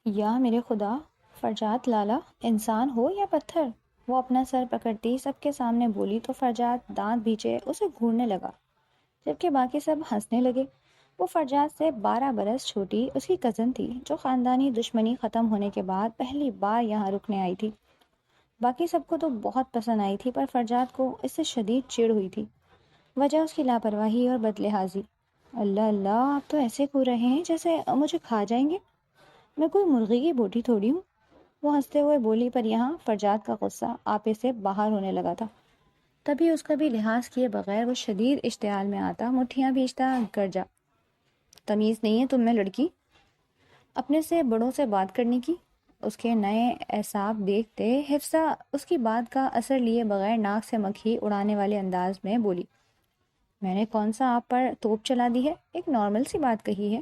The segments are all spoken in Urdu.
یا میرے خدا، فرجات لالا انسان ہو یا پتھر؟ وہ اپنا سر پکڑتی سب کے سامنے بولی تو فرجات دانت بھیجے اسے گھورنے لگا، جبکہ باقی سب ہنسنے لگے۔ وہ فرجات سے 12 برس چھوٹی اس کی کزن تھی، جو خاندانی دشمنی ختم ہونے کے بعد پہلی بار یہاں رکنے آئی تھی۔ باقی سب کو تو بہت پسند آئی تھی، پر فرجات کو اس سے شدید چڑ ہوئی تھی۔ وجہ اس کی لاپرواہی اور بد لحاظی۔ اللہ اللہ، آپ تو ایسے کھو رہے ہیں جیسے مجھے کھا جائیں گے، میں کوئی مرغی کی بوٹی تھوڑی ہوں۔ وہ ہنستے ہوئے بولی، پر یہاں فرجات کا غصہ آپے سے باہر ہونے لگا تھا۔ تبھی اس کا بھی لحاظ کیے بغیر وہ شدید اشتعال میں آتا، مٹھیاں بھیجتا، گرجا، تمیز نہیں ہے تم میں لڑکی اپنے سے بڑوں سے بات کرنے کی؟ اس کے نئے اعصاب دیکھتے حفصہ اس کی بات کا اثر لیے بغیر ناک سے مکھی اڑانے والے انداز میں بولی، میں نے کون سا آپ پر توپ چلا دی ہے، ایک نارمل سی بات کہی ہے۔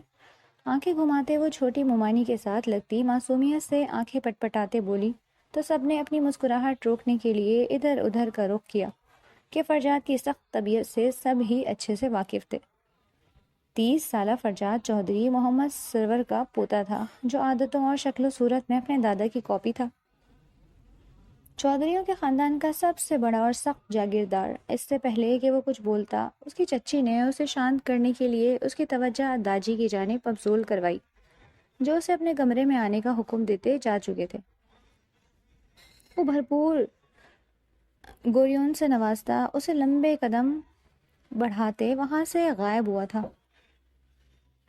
آنکھیں گھماتے وہ چھوٹی مومانی کے ساتھ لگتی معصومیت سے آنکھیں پٹپٹاتے بولی، تو سب نے اپنی مسکراہٹ روکنے کے لیے ادھر ادھر کا رخ کیا کہ فرجات کی سخت طبیعت سے سب ہی اچھے سے واقف تھے۔ 30 سالہ فرجات چودھری محمد سرور کا پوتا تھا، جو عادتوں اور شکل و صورت میں اپنے دادا کی کاپی تھا۔ چودھریوں کے خاندان کا سب سے بڑا اور سخت جاگیردار۔ اس سے پہلے کہ وہ کچھ بولتا، اس کی چچی نے اسے شانت کرنے کے لیے اس کی توجہ داجی کی جانب مبذول کروائی، جو اسے اپنے کمرے میں آنے کا حکم دیتے جا چکے تھے۔ وہ بھرپور گوریون سے نوازتا اسے لمبے قدم بڑھاتے وہاں سے غائب ہوا تھا۔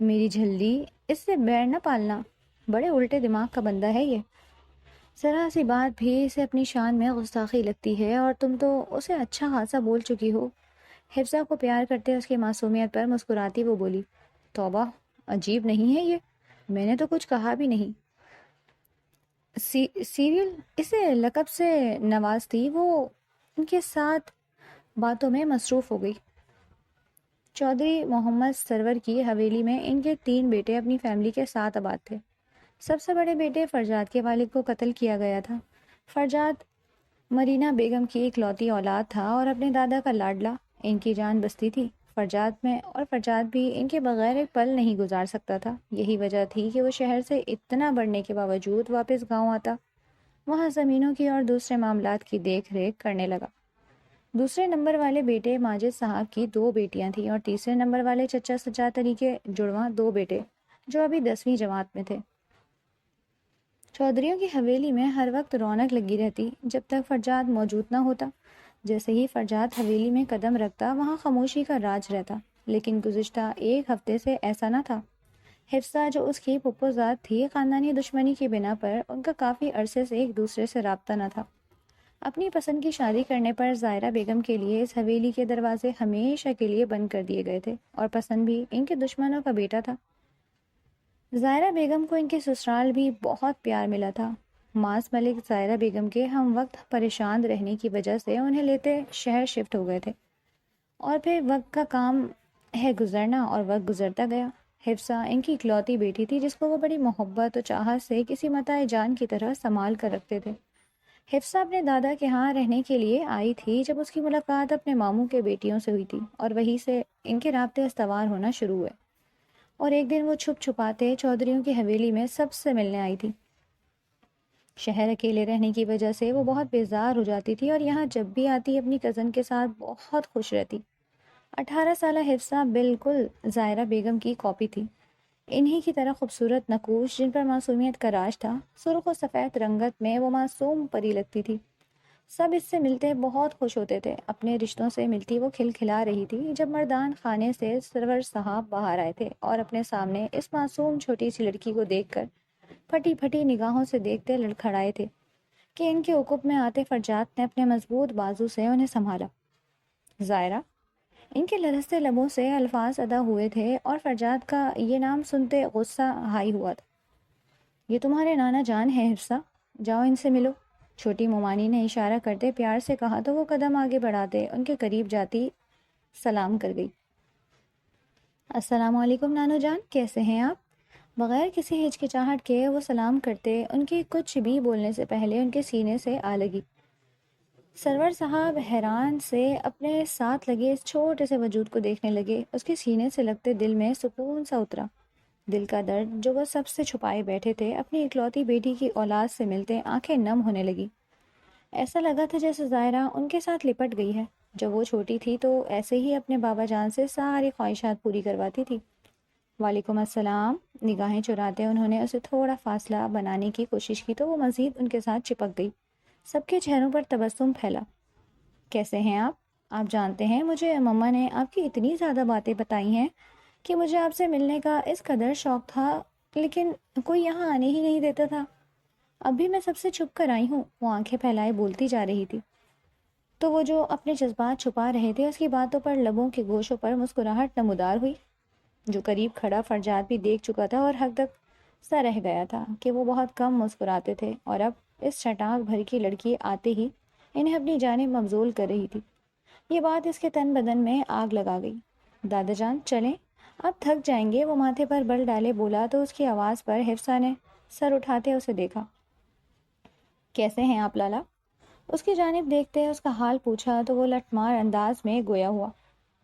میری جھلدی، اس سے بیر نہ پالنا، بڑے الٹے دماغ کا بندہ ہے یہ، ذرا سی بات بھی اسے اپنی شان میں گستاخی لگتی ہے، اور تم تو اسے اچھا خاصا بول چکی ہو۔ حفصہ کو پیار کرتے اس کی معصومیت پر مسکراتی وہ بولی، توبہ، عجیب نہیں ہے یہ، میں نے تو کچھ کہا بھی نہیں۔ سیریل اسے لقب سے نوازتی وہ ان کے ساتھ باتوں میں مصروف ہو گئی۔ چودھری محمد سرور کی حویلی میں ان کے 3 بیٹے اپنی فیملی کے ساتھ آباد تھے۔ سب سے بڑے بیٹے فرجات کے والد کو قتل کیا گیا تھا۔ فرجات مرینا بیگم کی اکلوتی اولاد تھا اور اپنے دادا کا لاڈلا، ان کی جان بستی تھی فرجات میں، اور فرجات بھی ان کے بغیر ایک پل نہیں گزار سکتا تھا۔ یہی وجہ تھی کہ وہ شہر سے اتنا بڑھنے کے باوجود واپس گاؤں آتا، وہاں زمینوں کی اور دوسرے معاملات کی دیکھ ریکھ کرنے لگا۔ دوسرے نمبر والے بیٹے ماجد صاحب کی 2 بیٹیاں تھیں، اور تیسرے نمبر والے چچا سجاد علی کے جڑواں 2 بیٹے، جو ابھی 10ویں جماعت میں تھے۔ چودھریوں کی حویلی میں ہر وقت رونق لگی رہتی جب تک فرجات موجود نہ ہوتا۔ جیسے ہی فرجات حویلی میں قدم رکھتا، وہاں خاموشی کا راج رہتا، لیکن گزشتہ 1 ہفتے سے ایسا نہ تھا۔ حفصہ، جو اس کی پھپھو ذات تھی، خاندانی دشمنی کی بنا پر ان کا کافی عرصے سے ایک دوسرے سے رابطہ نہ تھا۔ اپنی پسند کی شادی کرنے پر زائرہ بیگم کے لیے اس حویلی کے دروازے ہمیشہ کے لیے بند کر دیے گئے تھے، اور پسند بھی ان کے دشمنوں کا بیٹا تھا۔ زائرہ بیگم کو ان کے سسرال بھی بہت پیار ملا تھا۔ ماس ملک زائرہ بیگم کے ہم وقت پریشان رہنے کی وجہ سے انہیں لیتے شہر شفٹ ہو گئے تھے، اور پھر وقت کا کام ہے گزرنا، اور وقت گزرتا گیا۔ حفصہ ان کی اکلوتی بیٹی تھی، جس کو وہ بڑی محبت و چاہت سے کسی متاع جان کی طرح سنبھال کر رکھتے تھے۔ حفصہ اپنے دادا کے ہاں رہنے کے لیے آئی تھی جب اس کی ملاقات اپنے ماموں کے بیٹیوں سے ہوئی تھی، اور وہیں سے ان کے رابطے استوار ہونا شروع ہوئے۔ اور ایک دن وہ چھپ چھپاتے چودھریوں کی حویلی میں سب سے ملنے آئی تھی۔ شہر اکیلے رہنے کی وجہ سے وہ بہت بیزار ہو جاتی تھی، اور یہاں جب بھی آتی اپنی کزن کے ساتھ بہت خوش رہتی۔ 18 سالہ حفصہ بالکل زائرہ بیگم کی کاپی تھی، انہی کی طرح خوبصورت، نقوش، جن پر معصومیت کا راج تھا۔ سرخ و سفید رنگت میں وہ معصوم پری لگتی تھی۔ سب اس سے ملتے بہت خوش ہوتے تھے۔ اپنے رشتوں سے ملتی وہ کھلکھلا رہی تھی جب مردان خانے سے سرور صاحب باہر آئے تھے، اور اپنے سامنے اس معصوم چھوٹی سی لڑکی کو دیکھ کر پھٹی پھٹی نگاہوں سے دیکھتے لڑکھڑائے تھے کہ ان کے عقب میں آتے فرجات نے اپنے مضبوط بازو سے انہیں سنبھالا۔ زائرہ، ان کے لرزتے لبوں سے الفاظ ادا ہوئے تھے، اور فرجات کا یہ نام سنتے غصہ ہائی ہوا تھا۔ یہ تمہارے نانا جان ہیں حفصہ، جاؤ ان سے ملو، چھوٹی مومانی نے اشارہ کرتے پیار سے کہا تو وہ قدم آگے بڑھاتے ان کے قریب جاتی سلام کر گئی۔ السلام علیکم نانو جان، کیسے ہیں آپ؟ بغیر کسی ہچکچاہٹ کے وہ سلام کرتے ان کے کچھ بھی بولنے سے پہلے ان کے سینے سے آ لگی۔ سرور صاحب حیران سے اپنے ساتھ لگے اس چھوٹے سے وجود کو دیکھنے لگے۔ اس کے سینے سے لگتے دل میں سکون سا اترا۔ دل کا درد جو وہ سب سے چھپائے بیٹھے تھے اپنی اکلوتی بیٹی کی اولاد سے ملتے آنکھیں نم ہونے لگی۔ ایسا لگا تھا جیسے ظاہرہ ان کے ساتھ لپٹ گئی ہے۔ جب وہ چھوٹی تھی تو ایسے ہی اپنے بابا جان سے ساری خواہشات پوری کرواتی تھی۔ وعلیکم السلام۔ نگاہیں چراتے انہوں نے اسے تھوڑا فاصلہ بنانے کی کوشش کی تو وہ مزید ان کے ساتھ چپک گئی۔ سب کے چہروں پر تبسم پھیلا۔ کیسے ہیں آپ جانتے ہیں مجھے مما نے آپ کی اتنی زیادہ باتیں بتائی ہیں کہ مجھے آپ سے ملنے کا اس قدر شوق تھا، لیکن کوئی یہاں آنے ہی نہیں دیتا تھا۔ اب بھی میں سب سے چھپ کر آئی ہوں۔ وہ آنکھیں پھیلائے بولتی جا رہی تھی تو وہ جو اپنے جذبات چھپا رہے تھے اس کی باتوں پر لبوں کے گوشوں پر مسکراہٹ نمودار ہوئی۔ جو قریب کھڑا فرجاد بھی دیکھ چکا تھا اور حد تک سا رہ گیا تھا کہ وہ بہت کم مسکراتے تھے اور اب اس چٹاک بھر کی لڑکی آتے ہی انہیں اپنی جانب مبذول کر رہی تھی۔ یہ بات اس کے تن بدن میں آگ لگا گئی۔ دادا جان چلیں، اب تھک جائیں گے۔ وہ ماتھے پر بل ڈالے بولا تو اس کی آواز پر حفصہ نے سر اٹھاتے اسے دیکھا۔ کیسے ہیں آپ لالا؟ اس کی جانب دیکھتے اس کا حال پوچھا تو وہ لٹمار انداز میں گویا ہوا۔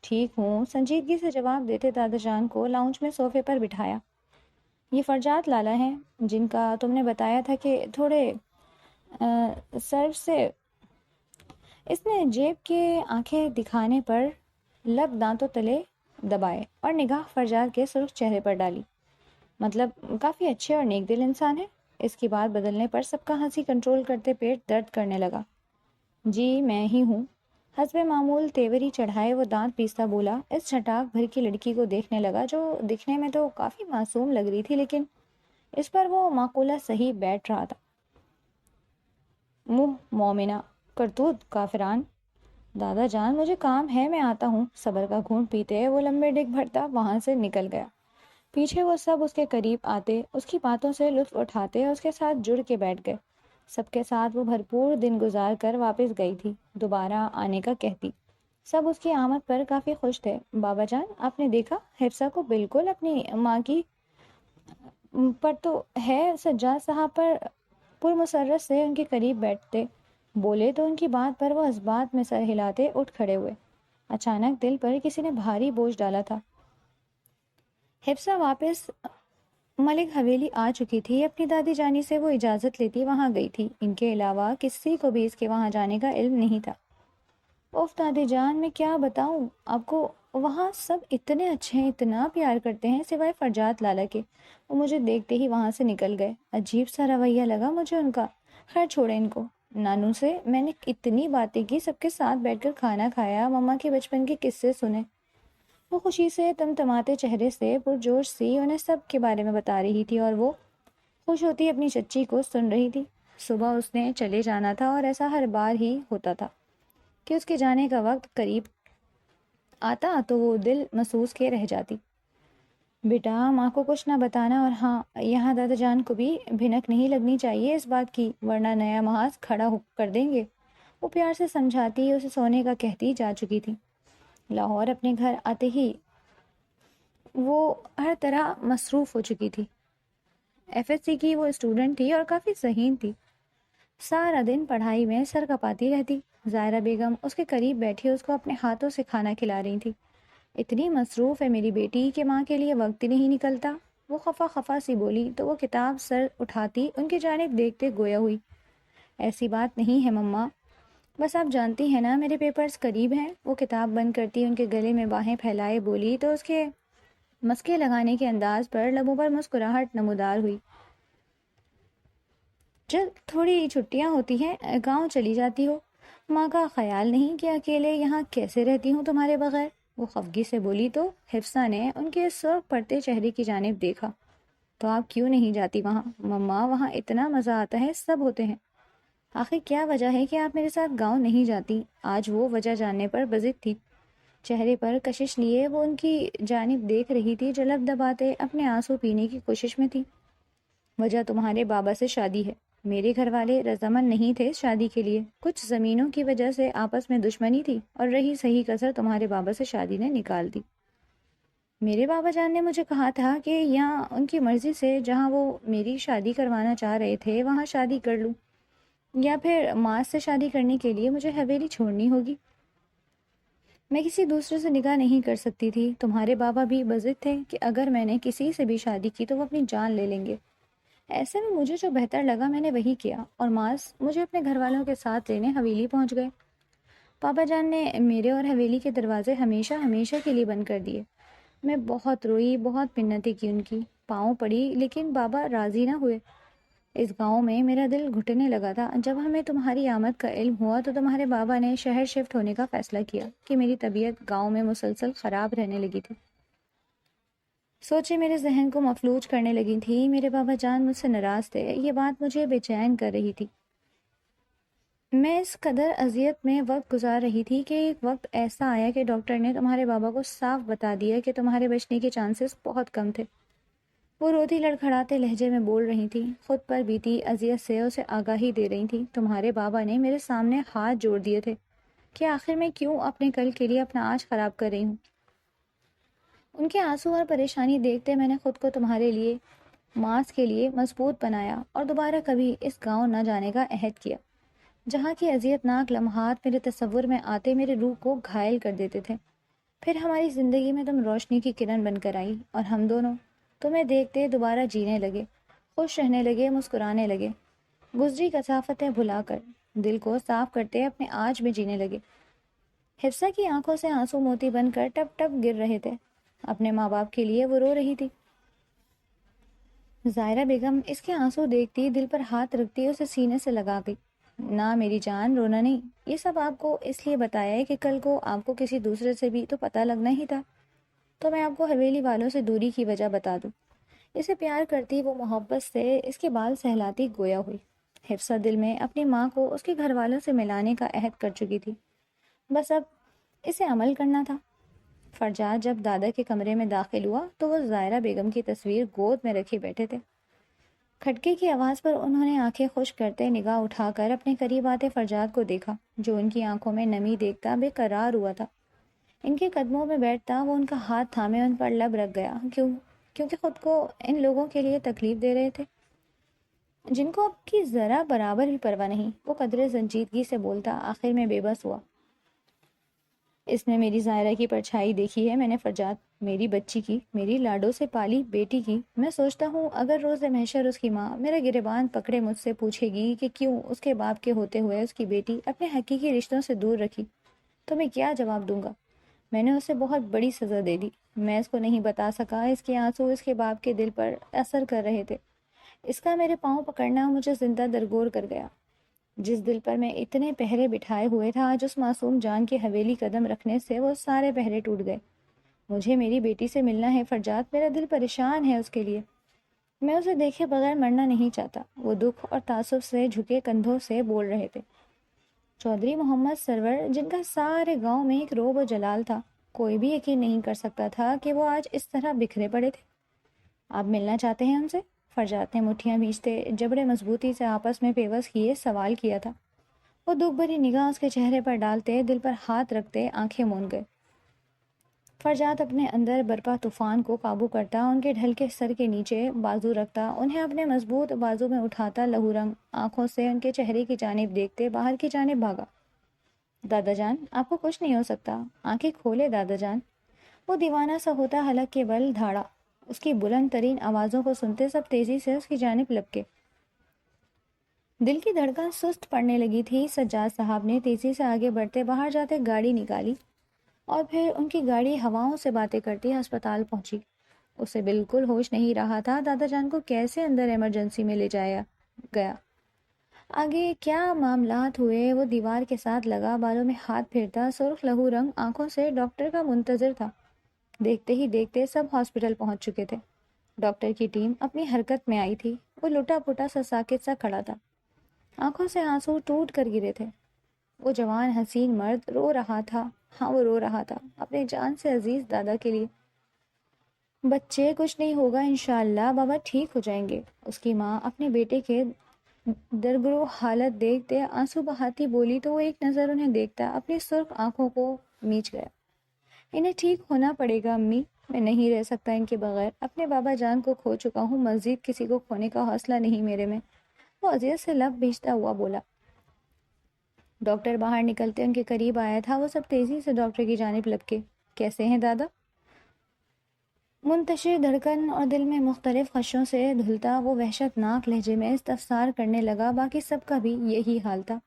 ٹھیک ہوں، سنجیدگی سے جواب دیتے دادا جان کو لاؤنج میں صوفے پر بٹھایا۔ یہ فرجاد لالا ہیں جن کا تم نے بتایا تھا کہ تھوڑے سر سے۔ اس نے جیب کے آنکھیں دکھانے پر لب دانتوں تلے دبائے اور نگاہ فرجاد کے سرخ چہرے پر ڈالی۔ مطلب کافی اچھے اور نیک دل انسان ہے۔ اس کی بات بدلنے پر سب کا ہنسی کنٹرول کرتے پیٹ درد کرنے لگا۔ جی میں ہی ہوں۔ حسب معمول تیوری چڑھائے وہ دانت پیستا بولا۔ اس چھٹاک بھر کی لڑکی کو دیکھنے لگا جو دکھنے میں تو کافی معصوم لگ رہی تھی، لیکن اس پر وہ معقولہ صحیح بیٹھ رہا تھا۔ منہ مومنہ، کرتوت کافران۔ دادا جان مجھے کام ہے، میں آتا ہوں۔ صبر کا گھونٹ پیتے وہ لمبے ڈگ بھرتا وہاں سے نکل گیا۔ پیچھے وہ سب اس کے قریب آتے، اس کی باتوں سے لطف اٹھاتے اور اس کے ساتھ جڑ کے بیٹھ گئے۔ سب کے ساتھ وہ بھرپور دن گزار کر واپس گئی تھی، دوبارہ آنے کا کہتی۔ سب اس کی آمد پر کافی خوش تھے۔ بابا جان آپ نے دیکھا حفصہ کو بالکل اپنی ماں کی پر تو ہے۔ سجاد صاحب پر پرمسرت سے ان کے قریب بیٹھتے بولے تو ان کی بات پر وہ اسبات میں سر ہلاتے اٹھ کھڑے ہوئے۔ اچانک دل پر کسی نے بھاری بوجھ ڈالا تھا۔ حفصہ واپس ملک حویلی آ چکی تھی۔ اپنی دادی جانی سے وہ اجازت لیتی وہاں گئی تھی۔ ان کے علاوہ کسی کو بھی اس کے وہاں جانے کا علم نہیں تھا۔ اوف دادی جان میں کیا بتاؤں آپ کو، وہاں سب اتنے اچھے ہیں، اتنا پیار کرتے ہیں سوائے فرجاد لالا کے۔ وہ مجھے دیکھتے ہی وہاں سے نکل گئے۔ عجیب سا رویہ لگا مجھے ان کا۔ خیر چھوڑے ان کو۔ نانو سے میں نے اتنی باتیں کی، سب کے ساتھ بیٹھ کر کھانا کھایا، مما کے بچپن کے قصے سنے۔ وہ خوشی سے تمتماتے چہرے سے پرجوش سی انہیں سب کے بارے میں بتا رہی تھی اور وہ خوش ہوتی اپنی چچی کو سن رہی تھی۔ صبح اس نے چلے جانا تھا اور ایسا ہر بار ہی ہوتا تھا کہ اس کے جانے کا وقت قریب آتا تو وہ دل محسوس کے رہ جاتی۔ بیٹا ماں کو کچھ نہ بتانا، اور ہاں یہاں دادا جان کو بھی بھنک نہیں لگنی چاہیے اس بات کی، ورنہ نیا محاذ کھڑا ہو کر دیں گے۔ وہ پیار سے سمجھاتی اسے سونے کا کہتی جا چکی تھی۔ لاہور اپنے گھر آتے ہی وہ ہر طرح مصروف ہو چکی تھی۔ ایف ایس سی کی وہ اسٹوڈنٹ تھی اور کافی ذہین تھی۔ سارا دن پڑھائی میں سر کپاتی رہتی۔ ظاہرہ بیگم اس کے قریب بیٹھی اس کو اپنے ہاتھوں سے کھانا کھلا رہی تھی۔ اتنی مصروف ہے میری بیٹی کہ ماں کے لیے وقت ہی نہیں نکلتا، وہ خفا خفا سی بولی تو وہ کتاب سر اٹھاتی ان کی جانب دیکھتے گویا ہوئی۔ ایسی بات نہیں ہے مما، بس آپ جانتی ہیں نا میرے پیپرز قریب ہیں۔ وہ کتاب بند کرتی ان کے گلے میں باہیں پھیلائے بولی تو اس کے مسکے لگانے کے انداز پر لبوں پر مسکراہٹ نمودار ہوئی۔ جب تھوڑی چھٹیاں ہوتی ہیں گاؤں چلی جاتی ہو، ماں کا خیال نہیں کہ اکیلے یہاں کیسے رہتی ہوں تمہارے بغیر؟ وہ خفگی سے بولی تو حفصہ نے ان کے سرخ پڑتے چہرے کی جانب دیکھا۔ تو آپ کیوں نہیں جاتی وہاں؟ مما وہاں اتنا مزہ آتا ہے، سب ہوتے ہیں۔ آخر کیا وجہ ہے کہ آپ میرے ساتھ گاؤں نہیں جاتی؟ آج وہ وجہ جاننے پر بضد تھی۔ چہرے پر کشش لیے وہ ان کی جانب دیکھ رہی تھی جو لب دباتے اپنے آنسو پینے کی کوشش میں تھی۔ وجہ تمہارے بابا سے شادی ہے۔ میرے گھر والے رضامند نہیں تھے اس شادی کے لیے، کچھ زمینوں کی وجہ سے آپس میں دشمنی تھی اور رہی صحیح کسر تمہارے بابا سے شادی نے نکال دی۔ میرے بابا جان نے مجھے کہا تھا کہ یہاں ان کی مرضی سے جہاں وہ میری شادی کروانا چاہ رہے تھے وہاں شادی کر لوں، یا پھر ماں سے شادی کرنے کے لیے مجھے حویلی چھوڑنی ہوگی۔ میں کسی دوسرے سے نکاح نہیں کر سکتی تھی. تمہارے بابا بھی بضد تھے کہ اگر میں نے کسی سے بھی شادی کی تو وہ اپنی جان لے لیں گے. ایسے میں مجھے جو بہتر لگا میں نے وہی کیا، اور ماس مجھے اپنے گھر والوں کے ساتھ لینے حویلی پہنچ گئے. پاپا جان نے میرے اور حویلی کے دروازے ہمیشہ ہمیشہ کے لیے بند کر دیے. میں بہت روئی، بہت منتیں کی ان کی، پاؤں پڑی، لیکن بابا راضی نہ ہوئے. اس گاؤں میں میرا دل گھٹنے لگا تھا. جب ہمیں تمہاری آمد کا علم ہوا تو تمہارے بابا نے شہر شفٹ ہونے کا فیصلہ کیا کہ میری طبیعت گاؤں میں مسلسل خراب رہنے لگی تھی. سوچے میرے ذہن کو مفلوج کرنے لگی تھی. میرے بابا جان مجھ سے ناراض تھے. یہ بات مجھے بے چین کر رہی تھی. میں اس قدر اذیت میں وقت گزار رہی تھی کہ ایک وقت ایسا آیا کہ ڈاکٹر نے تمہارے بابا کو صاف بتا دیا کہ تمہارے بچنے کے چانسز بہت کم تھے. وہ روتی لڑکھڑاتے لہجے میں بول رہی تھی، خود پر بیتی اذیت سے اسے آگاہی دے رہی تھی. تمہارے بابا نے میرے سامنے ہاتھ جوڑ دیے تھے کہ آخر میں کیوں اپنے کل کے لیے اپنا آج خراب کر رہی ہوں. ان کے آنسو اور پریشانی دیکھتے میں نے خود کو تمہارے لیے، ماس کے لیے مضبوط بنایا اور دوبارہ کبھی اس گاؤں نہ جانے کا عہد کیا، جہاں کی اذیت ناک لمحات میرے تصور میں آتے میرے روح کو گھائل کر دیتے تھے. پھر ہماری زندگی میں تم روشنی کی کرن بن کر آئی اور ہم دونوں تمہیں دیکھتے دوبارہ جینے لگے، خوش رہنے لگے، مسکرانے لگے، گزری کثافتیں بھلا کر دل کو صاف کرتے اپنے آج میں جینے لگے. حفصہ کی آنکھوں سے آنسو موتی بن کر ٹپ ٹپ گر رہے تھے. اپنے ماں باپ کے لیے وہ رو رہی تھی. ظاہرہ بیگم اس کے آنسو دیکھتی دل پر ہاتھ رکھتی اسے سینے سے لگا گئی. نہ میری جان، رونا نہیں. یہ سب آپ کو اس لیے بتایا ہے کہ کل کو آپ کو کسی دوسرے سے بھی تو پتہ لگنا ہی تھا. تو میں آپ کو حویلی والوں سے دوری کی وجہ بتا دوں. اسے پیار کرتی، وہ محبت سے اس کے بال سہلاتی گویا ہوئی. حفصہ دل میں اپنی ماں کو اس کے گھر والوں سے ملانے کا عہد کر چکی تھی. بس اب اسے عمل کرنا تھا. فرجاد جب دادا کے کمرے میں داخل ہوا تو وہ ظاہرہ بیگم کی تصویر گود میں رکھے بیٹھے تھے. کھٹکے کی آواز پر انہوں نے آنکھیں خشک کرتے نگاہ اٹھا کر اپنے قریب آتے فرجاد کو دیکھا، جو ان کی آنکھوں میں نمی دیکھتا بے قرار ہوا تھا. ان کے قدموں میں بیٹھتا وہ ان کا ہاتھ تھامے ان پر لب رکھ گیا. کیونکہ خود کو ان لوگوں کے لیے تکلیف دے رہے تھے جن کو اب کی ذرا برابر بھی پرواہ نہیں. وہ قدرے سنجیدگی سے بولتا، آخر میں بے بس ہوا. اس میں میری ظاہرہ کی پرچھائی دیکھی ہے میں نے فرجاد، میری بچی کی، میری لاڈوں سے پالی بیٹی کی. میں سوچتا ہوں اگر روز محشر اس کی ماں میرا گریبان پکڑے مجھ سے پوچھے گی کہ کیوں اس کے باپ کے ہوتے ہوئے اس کی بیٹی اپنے حقیقی رشتوں سے دور رکھی، تو میں کیا جواب دوں گا؟ میں نے اسے بہت بڑی سزا دے دی. میں اس کو نہیں بتا سکا. اس کے آنسو اس کے باپ کے دل پر اثر کر رہے تھے. اس کا میرے پاؤں پکڑنا مجھے زندہ درگور کر گیا. جس دل پر میں اتنے پہرے بٹھائے ہوئے تھا، آج اس معصوم جان کی حویلی قدم رکھنے سے وہ سارے پہرے ٹوٹ گئے. مجھے میری بیٹی سے ملنا ہے فرجاد، میرا دل پریشان ہے اس کے لیے. میں اسے دیکھے بغیر مرنا نہیں چاہتا. وہ دکھ اور تعصب سے جھکے کندھوں سے بول رہے تھے. چودھری محمد سرور، جن کا سارے گاؤں میں ایک روب و جلال تھا، کوئی بھی یقین نہیں کر سکتا تھا کہ وہ آج اس طرح بکھرے پڑے تھے. آپ ملنا چاہتے ہیں ہم سے؟ فرجاد نے مٹھیاں بھیجتے جبڑے مضبوطی سے آپس میں پیوست کیے سوال کیا تھا. وہ دکھ بھری نگاہ اس کے چہرے پر ڈالتے، دل پر ہاتھ رکھتے آنکھیں مون گئے. فرجاد اپنے اندر برپا طوفان کو قابو کرتا، ان کے ڈھل کے سر کے نیچے بازو رکھتا، انہیں اپنے مضبوط بازو میں اٹھاتا، لہو رنگ آنکھوں سے ان کے چہرے کی جانب دیکھتے باہر کی جانب بھاگا. دادا جان، آپ کو کچھ نہیں ہو سکتا. آنکھیں کھولے دادا جان. وہ دیوانہ سا ہوتا حلق کے بل دھاڑا. اس کی بلند ترین آوازوں کو سنتے سب تیزی سے اس کی جانب لپکے. دل کی دھڑکن سست پڑنے لگی تھی. سجاد صاحب نے تیزی سے آگے بڑھتے باہر جاتے گاڑی نکالی اور پھر ان کی گاڑی ہواؤں سے باتیں کرتی ہسپتال پہنچی. اسے بالکل ہوش نہیں رہا تھا دادا جان کو کیسے اندر ایمرجنسی میں لے جایا گیا، آگے کیا معاملات ہوئے. وہ دیوار کے ساتھ لگا بالوں میں ہاتھ پھیرتا سرخ لہو رنگ آنکھوں سے ڈاکٹر کا منتظر تھا. دیکھتے ہی دیکھتے سب ہاسپٹل پہنچ چکے تھے. ڈاکٹر کی ٹیم اپنی حرکت میں آئی تھی. وہ لٹا پٹا سا ساکت سا کھڑا تھا. آنکھوں سے آنسو ٹوٹ کر گرے تھے. وہ جوان حسین مرد رو رہا تھا. ہاں، وہ رو رہا تھا اپنے جان سے عزیز دادا کے لیے. بچے، کچھ نہیں ہوگا انشاءاللہ، بابا ٹھیک ہو جائیں گے. اس کی ماں اپنے بیٹے کے درگرو حالت دیکھتے آنسو بہاتی بولی تو وہ ایک نظر انہیں دیکھتا اپنی سرخ آنکھوں کو میچ گیا. انہیں ٹھیک ہونا پڑے گا امی، میں نہیں رہ سکتا ان کے بغیر. اپنے بابا جان کو کھو چکا ہوں، مزید کسی کو کھونے کا حوصلہ نہیں میرے میں. وہ اذیت سے لب بھیجتا ہوا بولا. ڈاکٹر باہر نکلتے ان کے قریب آیا تھا، وہ سب تیزی سے ڈاکٹر کی جانب لپکے۔ کیسے ہیں دادا؟ منتشر دھڑکن اور دل میں مختلف خدشوں سے دھلتا وہ وحشت ناک لہجے میں استفسار کرنے لگا۔ باقی سب کا بھی یہی حال تھا۔